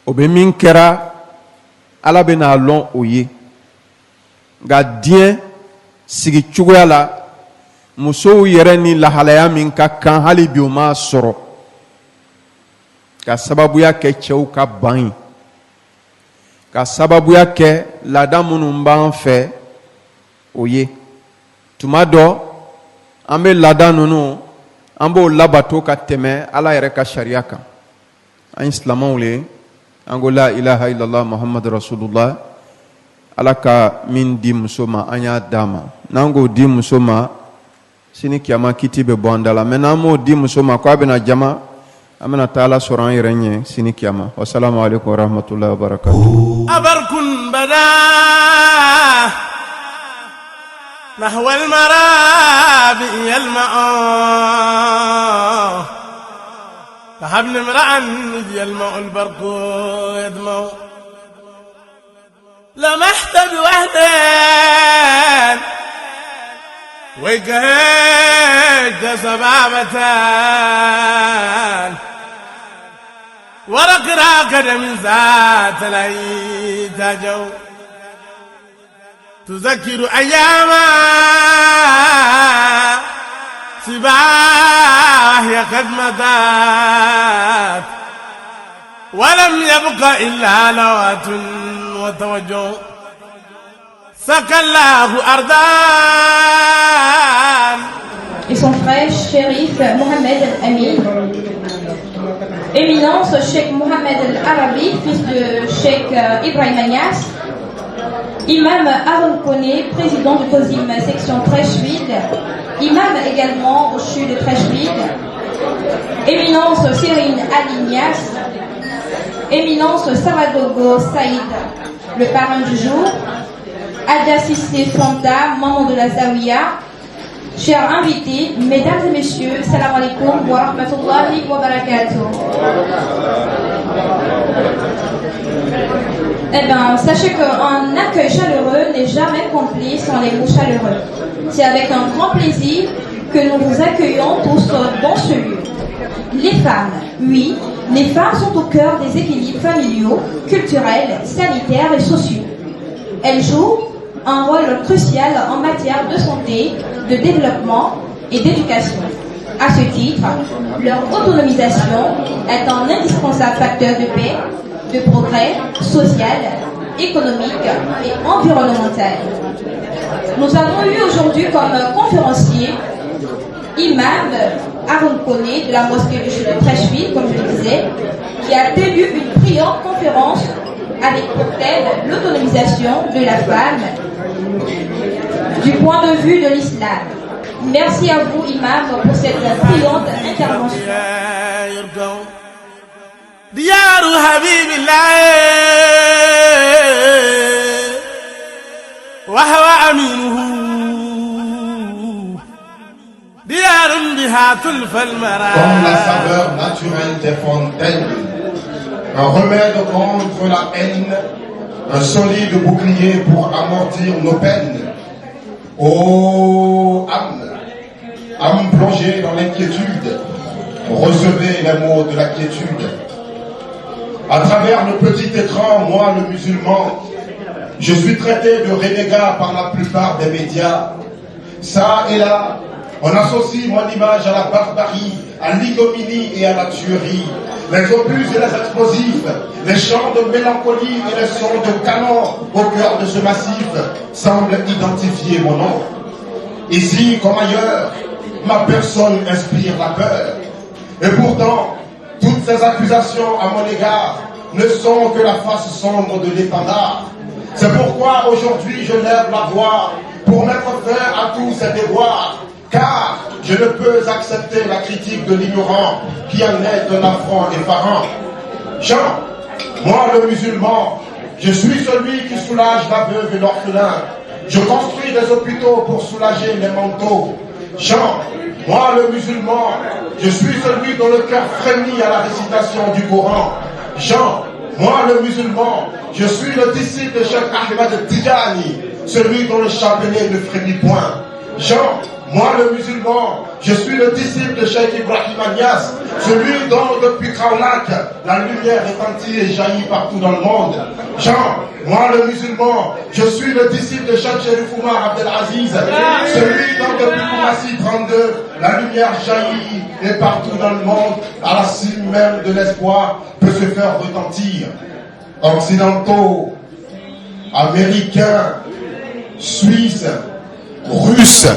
Speaker 4: o be min kɛra ala bɛna lɔn o ye nka diɲɛ sigi cogoya la musow yɛrɛ ni lahalaya min ka kan hali bi o ma sɔrɔ ka sababuya kɛ cɛw ka ban ye ka sababuya kɛ laada minnu b'an fɛ o ye tuma dɔ an bɛ laada ninnu an b'o labato ka tɛmɛ ala yɛrɛ ka sariya kan an ye silamɛw le an ko la ilaha illallah muhammadu rasulullah ala ka min di muso ma an y'a d'a ma n'an k'o di muso ma sini kiyama kiti bɛ bɔ an da la mɛ n'an m'o di muso ma ko a bɛna jama an bɛna taa ala sɔrɔ an yɛrɛ ɲɛ sini kiyama wasalamu alaikum warahmatullahi wabarakatuh
Speaker 1: abarkun bada نحو المرابع يلمع فهبني امرأ يلمع البرق يدمع لمحت بوحدين وجهت سبابتان ورق راقد من ذات ليت جو تذكر أياما سباه قد مضت ولم يبق إلا لوات وتوجه سقى الله أرضان.
Speaker 5: Et son frère Chérif Mohamed Al-Amin, Éminence Cheikh Mohamed Al-Arabi, fils de Cheikh Ibrahim Niass, Imam Aaron Kone, président du Kozim section Trècheville, imam également au CHU de Trècheville, Éminence Cyrine Ali Niass, Éminence Saragogo Saïd, le parrain du jour, Adja Sissé Fanta, membre de la Zawiya. Chers invités, mesdames et messieurs, salam alaikum wa rahmatullahi wa barakatuh. Eh bien, sachez qu'un accueil chaleureux n'est jamais complet sans les mots chaleureux. C'est avec un grand plaisir que nous vous accueillons tous dans ce lieu. Les femmes, oui, les femmes sont au cœur des équilibres familiaux, culturels, sanitaires et sociaux. Elles jouent un rôle crucial en matière de santé, de développement et d'éducation. À ce titre, leur autonomisation est un indispensable facteur de paix, de progrès social, économique et environnemental. Nous avons eu aujourd'hui comme conférencier Imam Aaron Kone de la mosquée du CHU de Trècheville, comme je le disais, qui a tenu une brillante conférence avec pour thème l'autonomisation de la femme du point de vue de l'islam. Merci à vous, Imam, pour cette brillante intervention.
Speaker 1: ديار حبيب الله وهو أمينه ديار بها تلف المرأة.
Speaker 6: Comme la saveur naturelle des fontaines, un remède contre la haine, un solide bouclier pour amortir nos peines. Ô âme plongée dans l'inquiétude, recevez les mots de la quiétude. À travers le petit écran, moi le musulman, je suis traité de renégat par la plupart des médias. Ça et là, on associe mon image à la barbarie, à l'ignominie et à la tuerie. Les obus et les explosifs, les chants de mélancolie et les sons de canon au cœur de ce massif semblent identifier mon nom. Ici comme ailleurs, ma personne inspire la peur. Et pourtant, toutes ces accusations à mon égard ne sont que la face sombre de l'étendard. C'est pourquoi aujourd'hui je lève la voix pour mettre fin à tous ces déboires. Car je ne peux accepter la critique de l'ignorant qui en est d'un affront effarant. Jean, moi le musulman, je suis celui qui soulage la veuve et l'orphelin. Je construis des hôpitaux pour soulager les manteaux. Jean, moi le musulman, je suis celui dont le cœur frémit à la récitation du Coran. Jean, moi le musulman, je suis le disciple de Cheikh Ahmed Tidjani, celui dont le chapelet ne frémit point. Jean, Moi le musulman, je suis le disciple de Cheikh Ibrahim Niass, celui dont depuis Kaolack, la lumière retentit et jaillit partout dans le monde. Jean, moi le musulman, je suis le disciple de Cheikh Cherif Oumar Abdelaziz, celui dont depuis Koumassi 32, la lumière jaillit et partout dans le monde, à la cime même de l'espoir, peut se faire retentir. Occidentaux, Américains, Suisses, Russes,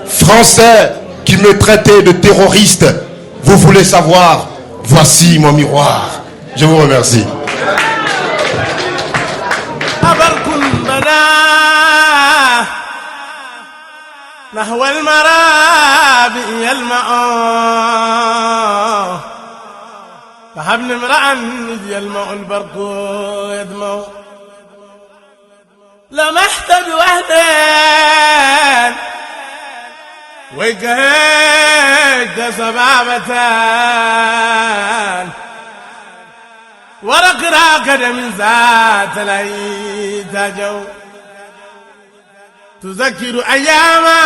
Speaker 6: Français qui me traitaient de terroriste, vous voulez savoir, voici mon miroir. Je vous remercie.
Speaker 1: نحو المرابئ يلمع فحبل امرأ يلمع البرق يدمع لمحت بوحدين وجهد سبابتان ورق راكد من ذات العيد جو تذكر أياما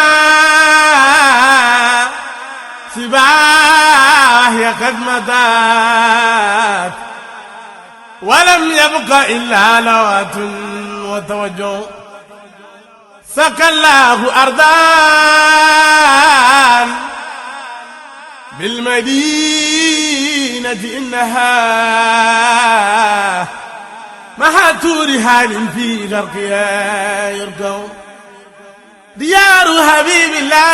Speaker 1: سباه قد مضت ولم يبق إلا لوات وتوجه سقى الله أرضان بالمدينة إنها مهاتور حال في غرقها يرقى ديار حبيب الله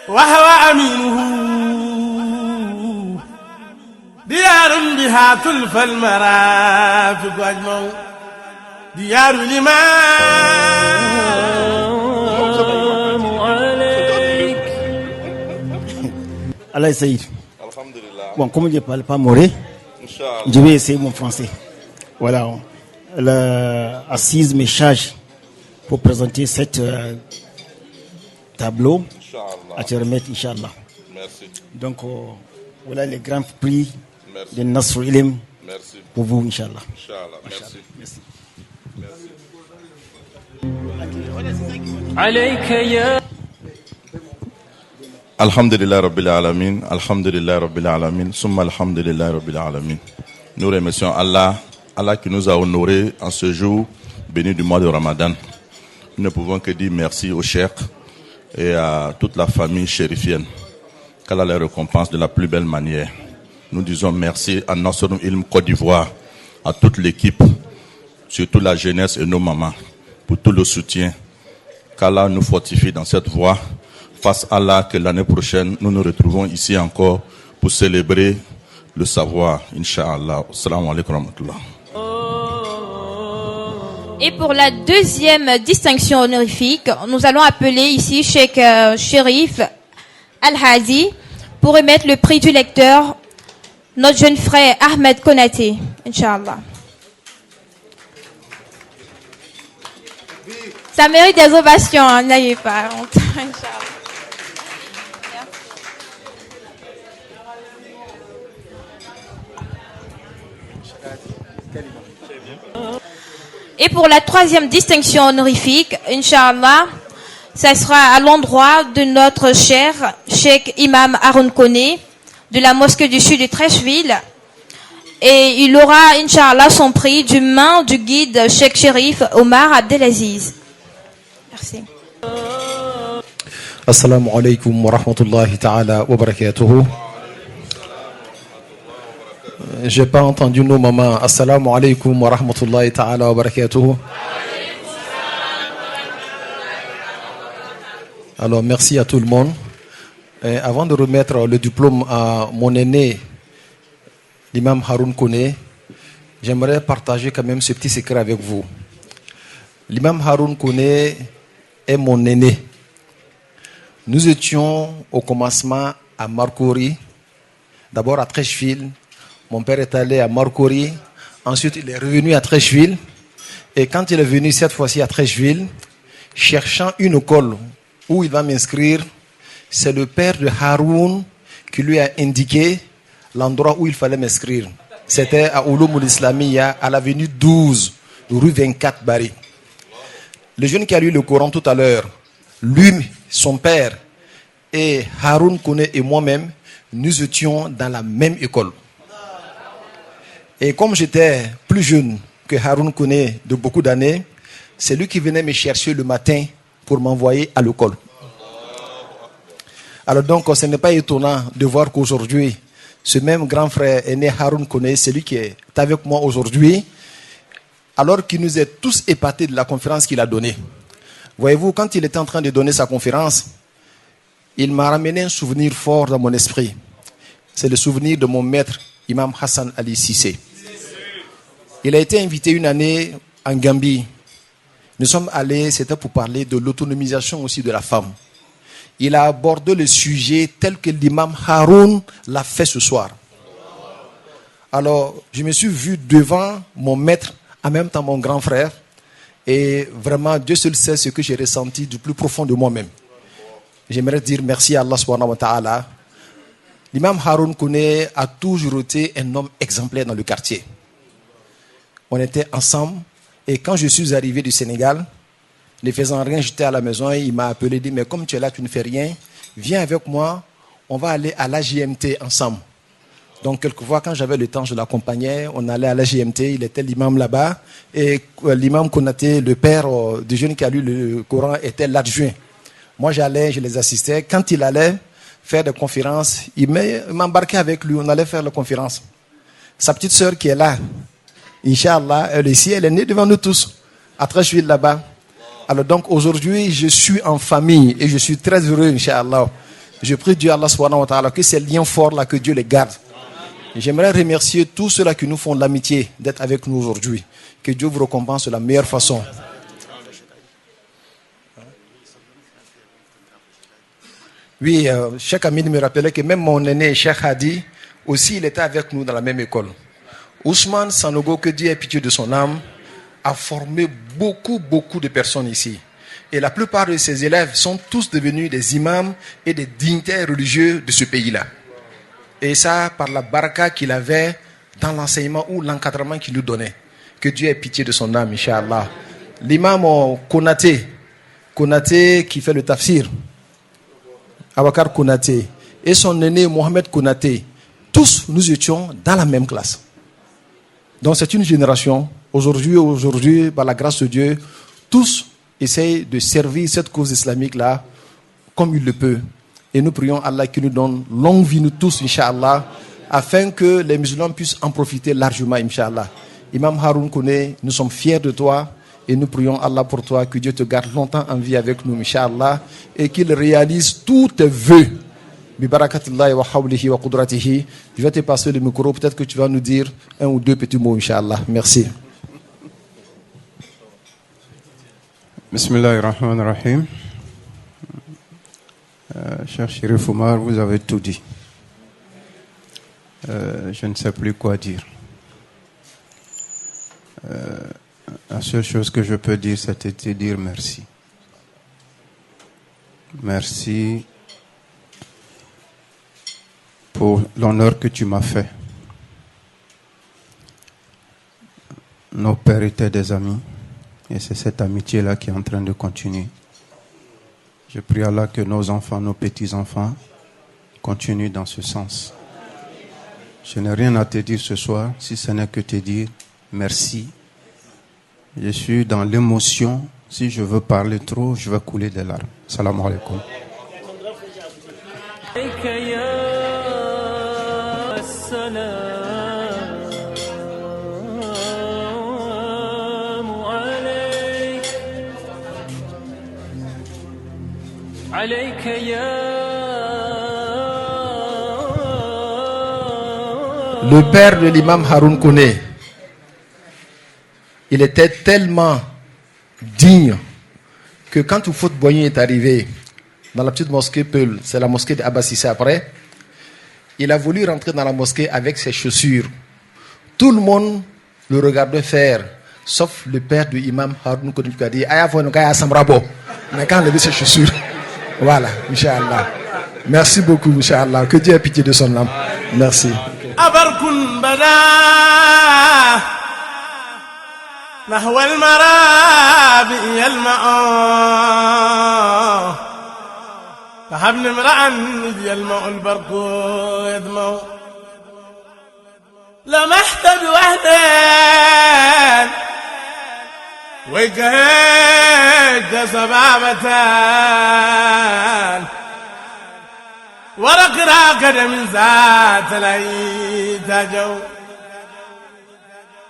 Speaker 1: وهو أمينه ديار بها تلفى المرافق أجمع ديار الإمام
Speaker 7: عليك Allah Saïd. Alhamdulillah. Bon, comme je ne parle pas moré, je vais essayer mon français. Voilà. L'assise me charge pour présenter cette tableau à te remettre, Inch'Allah.
Speaker 3: Merci.
Speaker 7: Donc, voilà les grands prix de Nasr Ilim pour vous, Inch'Allah.
Speaker 3: Inch'Allah. Merci.
Speaker 7: Merci.
Speaker 3: Alhamdulillah Rabbil Alamin, Alhamdulillah Rabbil Alamin, Summa Alhamdulillah Rabbil Alamin. Nous remercions Allah, Allah qui nous a honorés en ce jour béni du mois de Ramadan. Nous ne pouvons que dire merci au Cheikh et à toute la famille chérifienne, qu'Allah les récompense de la plus belle manière. Nous disons merci à Nasr Ilm Côte d'Ivoire, à toute l'équipe, surtout la jeunesse et nos mamans, pour tout le soutien. Qu'Allah nous fortifie dans cette voie. Face à Allah, que l'année prochaine, nous nous retrouvons ici encore pour célébrer le savoir. Inch'Allah. Assalamu alaikum wa rahmatullah.
Speaker 5: Et pour la deuxième distinction honorifique, nous allons appeler ici Cheikh Cherif Al-Hadi pour remettre le prix du lecteur, notre jeune frère Ahmed Konaté. Inch'Allah. Ça mérite des ovations, hein, n'ayez pas honte. Inch'Allah. Et pour la troisième distinction honorifique, Inch'Allah, ça sera à l'endroit de notre cher Cheikh Imam Haroun Koné, de la mosquée du sud de Trècheville. Et il aura, Inch'Allah, son prix du main du guide Cheikh Cherif Omar Abdelaziz. Merci.
Speaker 8: Assalamu alaikum wa rahmatullahi ta'ala wa barakatuhu. J'ai pas entendu nos mamans. Assalamu alaikum wa rahmatullahi ta'ala wa barakatuhu. Alors, merci à tout le monde. Et avant de remettre le diplôme à mon aîné, l'imam Haroun Koné, j'aimerais partager quand même ce petit secret avec vous. L'imam Haroun Koné est mon aîné. Nous étions au commencement à Marcory, d'abord à Trècheville. Mon père est allé à Marcory, ensuite il est revenu à Trècheville. Et quand il est venu cette fois-ci à Trècheville, cherchant une école où il va m'inscrire, c'est le père de Haroun qui lui a indiqué l'endroit où il fallait m'inscrire. C'était à Ouloumoul Islamia, à l'avenue 12, rue 24 Bari. Le jeune qui a lu le Coran tout à l'heure, lui, son père, et Haroun Kone et moi-même, nous étions dans la même école. Et comme j'étais plus jeune que Haroun Kone de beaucoup d'années, c'est lui qui venait me chercher le matin pour m'envoyer à l'école. Alors donc, ce n'est pas étonnant de voir qu'aujourd'hui, ce même grand frère aîné Haroun Kone, c'est lui qui est avec moi aujourd'hui, alors qu'il nous est tous épatés de la conférence qu'il a donnée. Voyez-vous, quand il était en train de donner sa conférence, il m'a ramené un souvenir fort dans mon esprit. C'est le souvenir de mon maître, Imam Hassan Ali Cissé. Il a été invité une année en Gambie. Nous sommes allés, c'était pour parler de l'autonomisation aussi de la femme. Il a abordé le sujet tel que l'imam Haroun l'a fait ce soir. Alors, je me suis vu devant mon maître, en même temps mon grand frère, et vraiment, Dieu seul sait ce que j'ai ressenti du plus profond de moi-même. J'aimerais dire merci à Allah subhanahu wa ta'ala. L'imam Haroun Kone a toujours été un homme exemplaire dans le quartier. On était ensemble, et quand je suis arrivé du Sénégal, ne faisant rien, j'étais à la maison, il m'a appelé, il dit, mais comme tu es là, tu ne fais rien, viens avec moi, on va aller à la JMT ensemble. Donc, quelquefois, quand j'avais le temps, je l'accompagnais, on allait à la JMT, il était l'imam là-bas, et l'imam Konaté, le père du jeune qui a lu le Coran, était l'adjoint. Moi, j'allais, je les assistais. Quand il allait faire des conférences, il m'embarquait avec lui, on allait faire la conférence. Sa petite sœur qui est là, Inch'Allah, elle est ici, elle est née devant nous tous, à Trècheville là-bas. Alors donc aujourd'hui, je suis en famille et je suis très heureux, Inch'Allah. Je prie Dieu Allah subhanahu wa ta'ala que ces liens forts là, que Dieu les garde. J'aimerais remercier tous ceux-là qui nous font l'amitié d'être avec nous aujourd'hui. Que Dieu vous récompense de la meilleure façon. Oui, Cheikh Amin me rappelait que même mon aîné, Cheikh Hadi, aussi il était avec nous dans la même école. Ousmane Sanogo, que Dieu ait pitié de son âme, a formé beaucoup de personnes ici. Et la plupart de ses élèves sont tous devenus des imams et des dignitaires religieux de ce pays-là. Et ça, par la baraka qu'il avait dans l'enseignement ou l'encadrement qu'il nous donnait. Que Dieu ait pitié de son âme, Inch'Allah. L'imam Konaté qui fait le tafsir, Abakar Konaté, et son aîné Mohamed Konaté, tous nous étions dans la même classe. Donc c'est une génération, aujourd'hui, par la grâce de Dieu, tous essayent de servir cette cause islamique-là comme il le peut. Et nous prions Allah qui nous donne longue vie, nous tous, Inch'Allah, afin que les musulmans puissent en profiter largement, Inch'Allah. Imam Haroun Kone, nous sommes fiers de toi et nous prions Allah pour toi, que Dieu te garde longtemps en vie avec nous, Inch'Allah, et qu'il réalise tous tes vœux. Je vais te passer le micro, peut-être que tu vas nous dire un ou deux petits mots, Inch'Allah. Merci.
Speaker 4: Bismillahirrahmanirrahim. Cher Chérif Oumar, vous avez tout dit. Je ne sais plus quoi dire. La seule chose que je peux dire, c'est de te dire merci. Merci pour l'honneur que tu m'as fait. Nos pères étaient des amis et c'est cette amitié-là qui est en train de continuer. Je prie Allah que nos enfants, nos petits-enfants continuent dans ce sens. Je n'ai rien à te dire ce soir, si ce n'est que te dire merci. Je suis dans l'émotion. Si je veux parler trop, je vais couler des larmes. Salam alaikum.
Speaker 8: Le père de l'imam Haroun Kone, il était tellement digne que quand Oufout Boigny est arrivé dans la petite mosquée Peul, c'est la mosquée d'Abbasissé après, il a voulu rentrer dans la mosquée avec ses chaussures. Tout le monde le regardait faire, sauf le père de l'imam Haroun Kone qui a dit mais quand il a vu ses chaussures, voilà, Inch'Allah. Merci beaucoup, Inch'Allah. Que Dieu ait pitié de son âme. Merci.
Speaker 1: نحو المرابئ يلمع فحبن امرأ إذ يلمع البرق يدمع لمحت بوحدين وكهيت سبابتان ورق من ذات العيد جو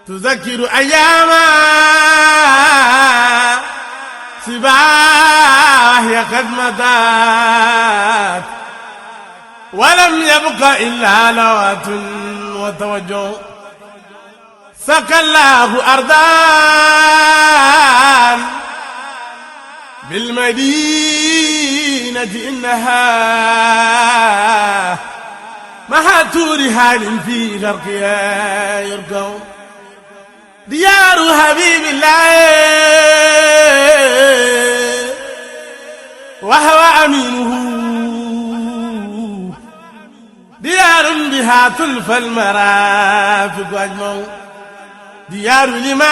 Speaker 1: تذكر أياما سباه قد مضت ولم يبق إلا لوات وتوجه سقى الله أرضان بالمدينة إنها محاتور حال في غرقها يرقون ديار حبيب الله وهو أمينه ديار بها تلف المرافق أجمعون ديار لمن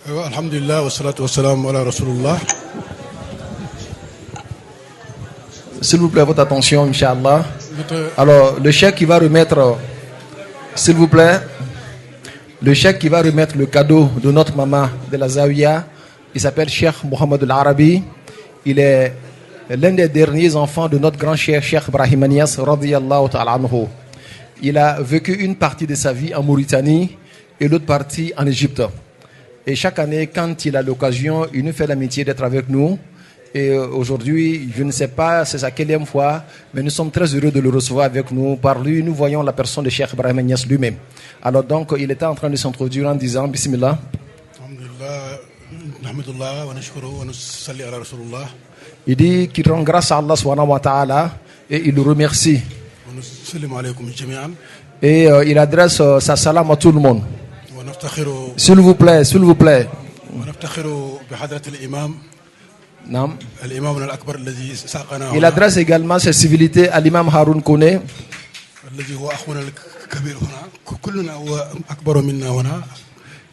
Speaker 9: Alhamdulillah, wa salatu wa salam ala Rasulullah.
Speaker 8: S'il vous plaît, votre attention, Inch'Allah. Alors, le chèque qui va remettre, s'il vous plaît, le chèque qui va remettre le cadeau de notre maman de la Zawiya, il s'appelle Cheikh Mohamed Al-Arabi. Il est l'un des derniers enfants de notre grand Cheikh Ibrahim Niass, radiyallahu ta'ala anhu. Il a vécu une partie de sa vie en Mauritanie et l'autre partie en Égypte. Et chaque année, quand il a l'occasion, il nous fait l'amitié d'être avec nous. Et aujourd'hui, je ne sais pas, c'est sa quelle fois, mais nous sommes très heureux de le recevoir avec nous. Par lui, nous voyons la personne de Cheikh Ibrahim Niass lui-même. Alors donc, il était en train de s'introduire en disant, Bismillah. Il dit qu'il rend grâce à Allah subhanahu wa ta'ala et il le remercie. Et il adresse sa salam à tout le monde. S'il vous plaît, s'il vous plaît. Il adresse également ses civilités à l'imam Haroun Kone.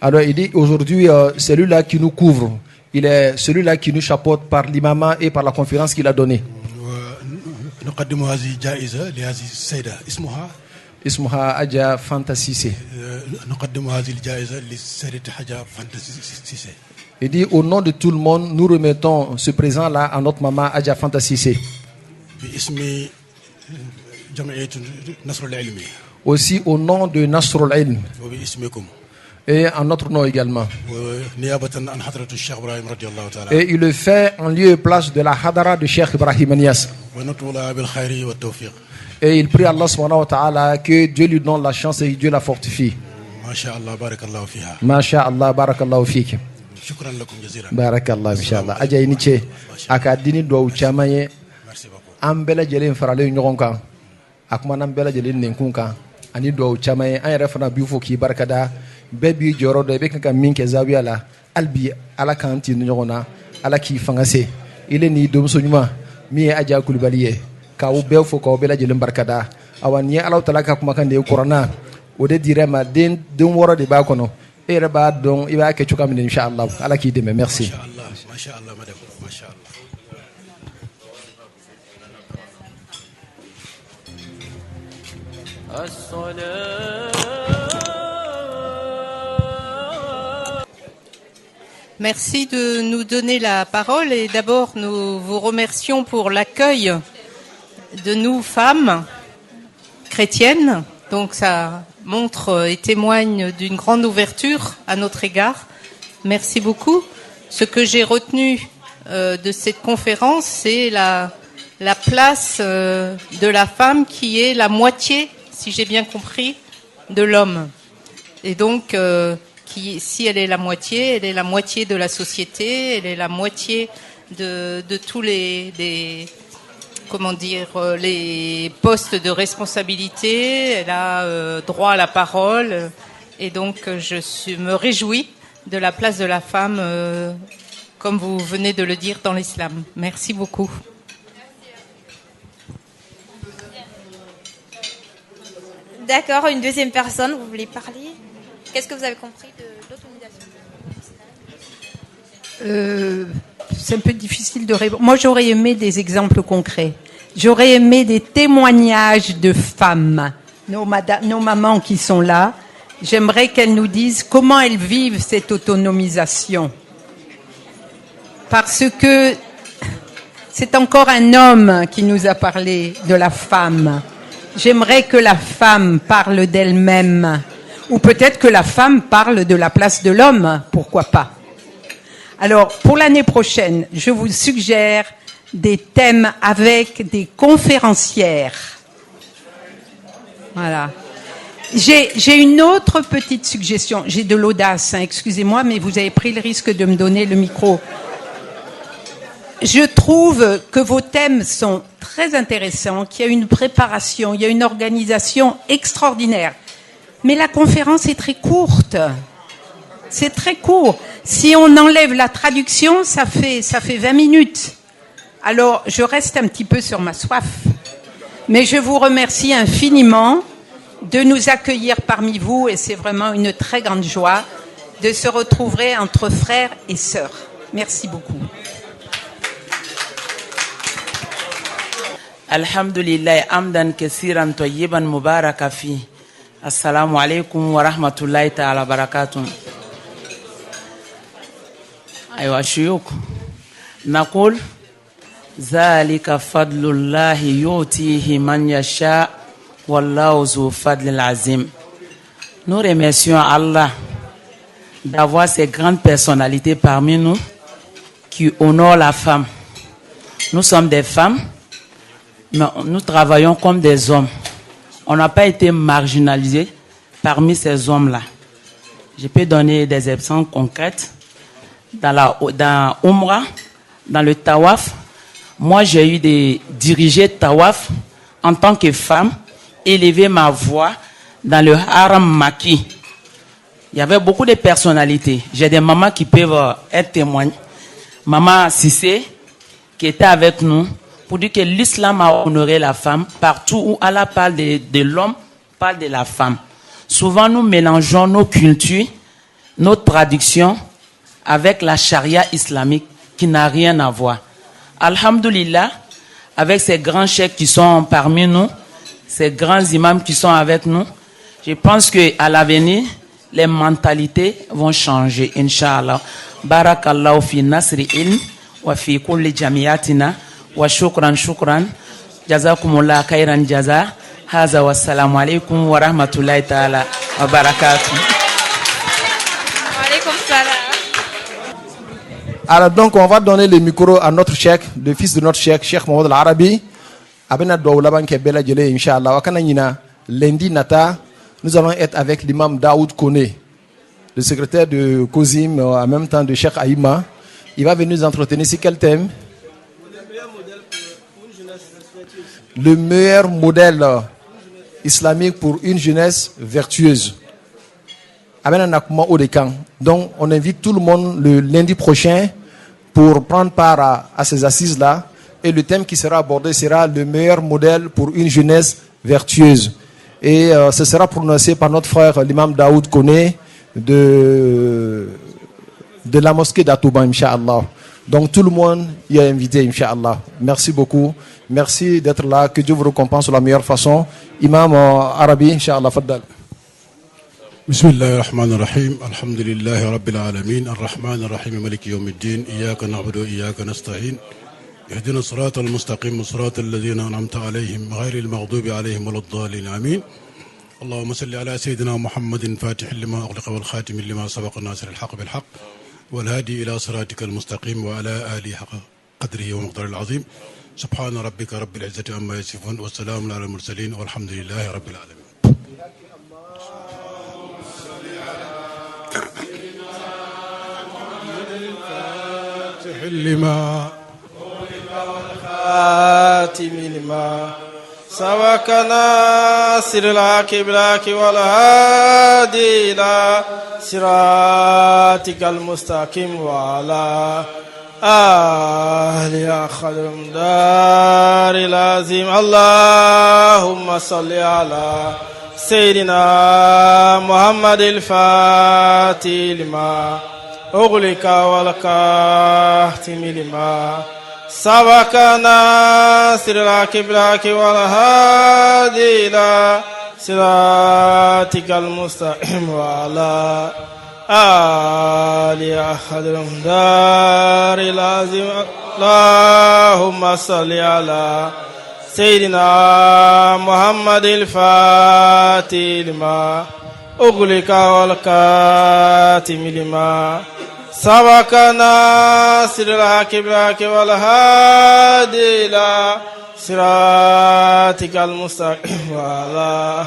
Speaker 8: Alors il dit aujourd'hui, celui-là qui nous couvre, il est celui-là qui nous chapeaute par l'imam et par la conférence qu'il a donnée. اسمها أجا فانتاسيسي. Il dit au nom de tout le monde, nous remettons ce présent-là à notre maman Adja Fantasissé. Aussi au nom de Nasrul Ilm. Et en notre nom également. Et il le fait en lieu et place de la Hadara de Cheikh Ibrahim Niass. Et il prie Allah subhanahu wa ta'ala que Dieu lui donne la chance et Dieu la fortifie. Masha'Allah, barakallahu fiha. Masha'Allah, barakallahu fik. Shukran lakum jaziran. Barakallahu inshallah. Aja ini ce aka dini do chamaye an bela jelen farale ñogon kan akuma nan bela jelen nen kun kan ani do chamaye an yɛrɛ fana bi fo ki barkada be bi joro do be kan min ke zawiya la albi ala kan ti ñogon na ala ki fangase ile ni do so ñuma mi aja kulbaliye kaw be fo ko bela jelen barkada awan ye ala tala ka kuma kan de qur'ana o de direma den woro de ba kono e reba don iba ke chukam inshallah ala ki deme merci masha'Allah madame masha'Allah.
Speaker 10: Merci de nous donner la parole et d'abord nous vous remercions pour l'accueil de nous femmes chrétiennes. Donc ça montre et témoigne d'une grande ouverture à notre égard. Merci beaucoup. Ce que j'ai retenu de cette conférence, c'est la place de la femme qui est la moitié, si j'ai bien compris, de l'homme. Et donc, si elle est la moitié de la société, elle est la moitié de tous les postes de responsabilité, elle a droit à la parole, et donc me réjouis de la place de la femme, comme vous venez de le dire dans l'islam. Merci beaucoup.
Speaker 11: D'accord, une deuxième personne, vous voulez parler? Qu'est-ce que vous avez compris de l'autonomisation?
Speaker 10: C'est un peu difficile de répondre. Moi, j'aurais aimé des exemples concrets. J'aurais aimé des témoignages de femmes, nos mamans qui sont là. J'aimerais qu'elles nous disent comment elles vivent cette autonomisation. Parce que c'est encore un homme qui nous a parlé de la femme. J'aimerais que la femme parle d'elle-même. Ou peut-être que la femme parle de la place de l'homme. Pourquoi pas? Alors, pour l'année prochaine, je vous suggère des thèmes avec des conférencières. Voilà. J'ai une autre petite suggestion. J'ai de l'audace, hein, excusez-moi, mais vous avez pris le risque de me donner le micro. Je trouve que vos thèmes sont très intéressants, qu'il y a une préparation, il y a une organisation extraordinaire. Mais la conférence est très courte. C'est très court. Si on enlève la traduction, ça fait 20 minutes. Alors, je reste un petit peu sur ma soif. Mais je vous remercie infiniment de nous accueillir parmi vous et c'est vraiment une très grande joie de se retrouver entre frères et sœurs. Merci beaucoup.
Speaker 12: Alhamdulillah, amdan kesiran tayyiban mubaraka fi. Assalamu alaikum wa rahmatullahi ta'ala barakatuh. أيها الشيوخ نقول ذلك فضل الله يؤتيه من يشاء والله ذو فضل العظيم. Nous remercions Allah d'avoir ces grandes personnalités parmi nous qui honorent la femme. Nous sommes des femmes, mais nous travaillons comme des hommes. On n'a pas été marginalisés parmi ces hommes-là. Je peux donner des exemples concrets. Dans Umrah, dans le Tawaf, moi j'ai eu des dirigés Tawaf en tant que femme, élever ma voix dans le Haram Maki. Il y avait beaucoup de personnalités. J'ai des mamans qui peuvent être témoins. Maman Sissé, qui était avec nous, pour dire que l'islam a honoré la femme. Partout où Allah parle de l'homme, parle de la femme. Souvent nous mélangeons nos cultures, nos traditions, avec la charia islamique qui n'a rien à voir. Alhamdulillah, avec ces grands cheikhs qui sont parmi nous, ces grands imams qui sont avec nous, je pense qu'à l'avenir, les mentalités vont changer, Inch'Allah. Barakallahu fi nasri ilm wa fi kulli jamiatina wa shukran. Jazakumullah khairan jaza. Haza wassalamu alaikum wa rahmatullahi ta'ala wa barakatuh.
Speaker 11: Wa alaikum salam.
Speaker 8: Alors donc on va donner le micro à notre cheikh, le fils de notre cheikh Mohamed Al-Arabi. Abena Doualaban Kebela Djele, Inch'Allah. Wakanayina, lundi Nata, nous allons être avec l'imam Daoud Kone, le secrétaire de Kozim, en même temps de Cheikh Aïma. Il va venir nous entretenir sur quel thème? Le meilleur modèle islamique pour une jeunesse vertueuse. Donc, on invite tout le monde le lundi prochain pour prendre part à ces assises-là. Et le thème qui sera abordé sera le meilleur modèle pour une jeunesse vertueuse. Et ce sera prononcé par notre frère l'imam Daoud Kone de la mosquée d'Atouba, Inch'Allah. Donc, tout le monde y est invité, Inch'Allah. Merci beaucoup. Merci d'être là. Que Dieu vous récompense de la meilleure façon. Imam Arabi, Inch'Allah, Faddal.
Speaker 9: بسم الله الرحمن الرحيم الحمد لله رب العالمين الرحمن الرحيم مالك يوم الدين إياك نعبد وإياك نستعين اهدنا الصراط المستقيم صراط الذين أنعمت عليهم غير المغضوب عليهم ولا الضالين آمين اللهم صل على سيدنا محمد فاتح لما أغلق والخاتم لما سبق الناصر الحق بالحق والهادي إلى صراطك المستقيم وعلى آله حق قدره ومقداره العظيم سبحان ربك رب العزة عما يصفون والسلام على المرسلين والحمد لله رب العالمين. لما
Speaker 13: والخاتم لما سبق ناصر الحق بالحق والهادي إلى صراطك المستقيم وعلى آله خدم دار العظيم اللهم صل على سيدنا محمد الفاتح لما أغلق والكاتم لما سبق ناصر الكبراك والهادي إلى صراطك المستقيم وعلى آل أحد دار العظيم اللهم صل على سيدنا محمد الفاتح لما أغلق والكاتم لما سبق ناصر الكبراك والهادي إلى صراطك المستقيم وعلى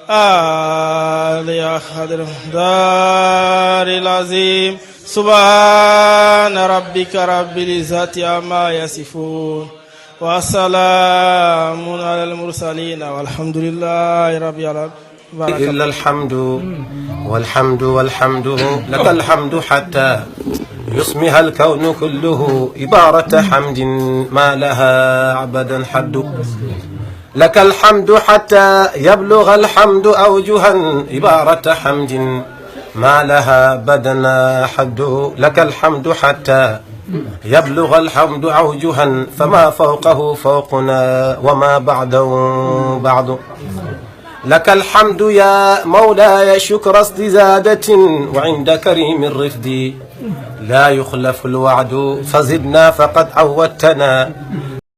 Speaker 13: آل خضر دار العظيم سبحان ربك رب العزة عما يصفون والسلام على المرسلين والحمد لله رب العالمين.
Speaker 14: إلا الحمد والحمد لك الحمد حتى يصمح الكون كله عبارة حمد ما لها عبدا حد. لك الحمد حتى يبلغ الحمد أوجها عبارة حمد ما لها بدنا حد. لك الحمد حتى يبلغ الحمد أوجها فما فوقه فوقنا وما بعده بعد. لك الحمد يا مولاي شكر استزادة وعند كريم الرفد لا يخلف الوعد. فزدنا فقد عودتنا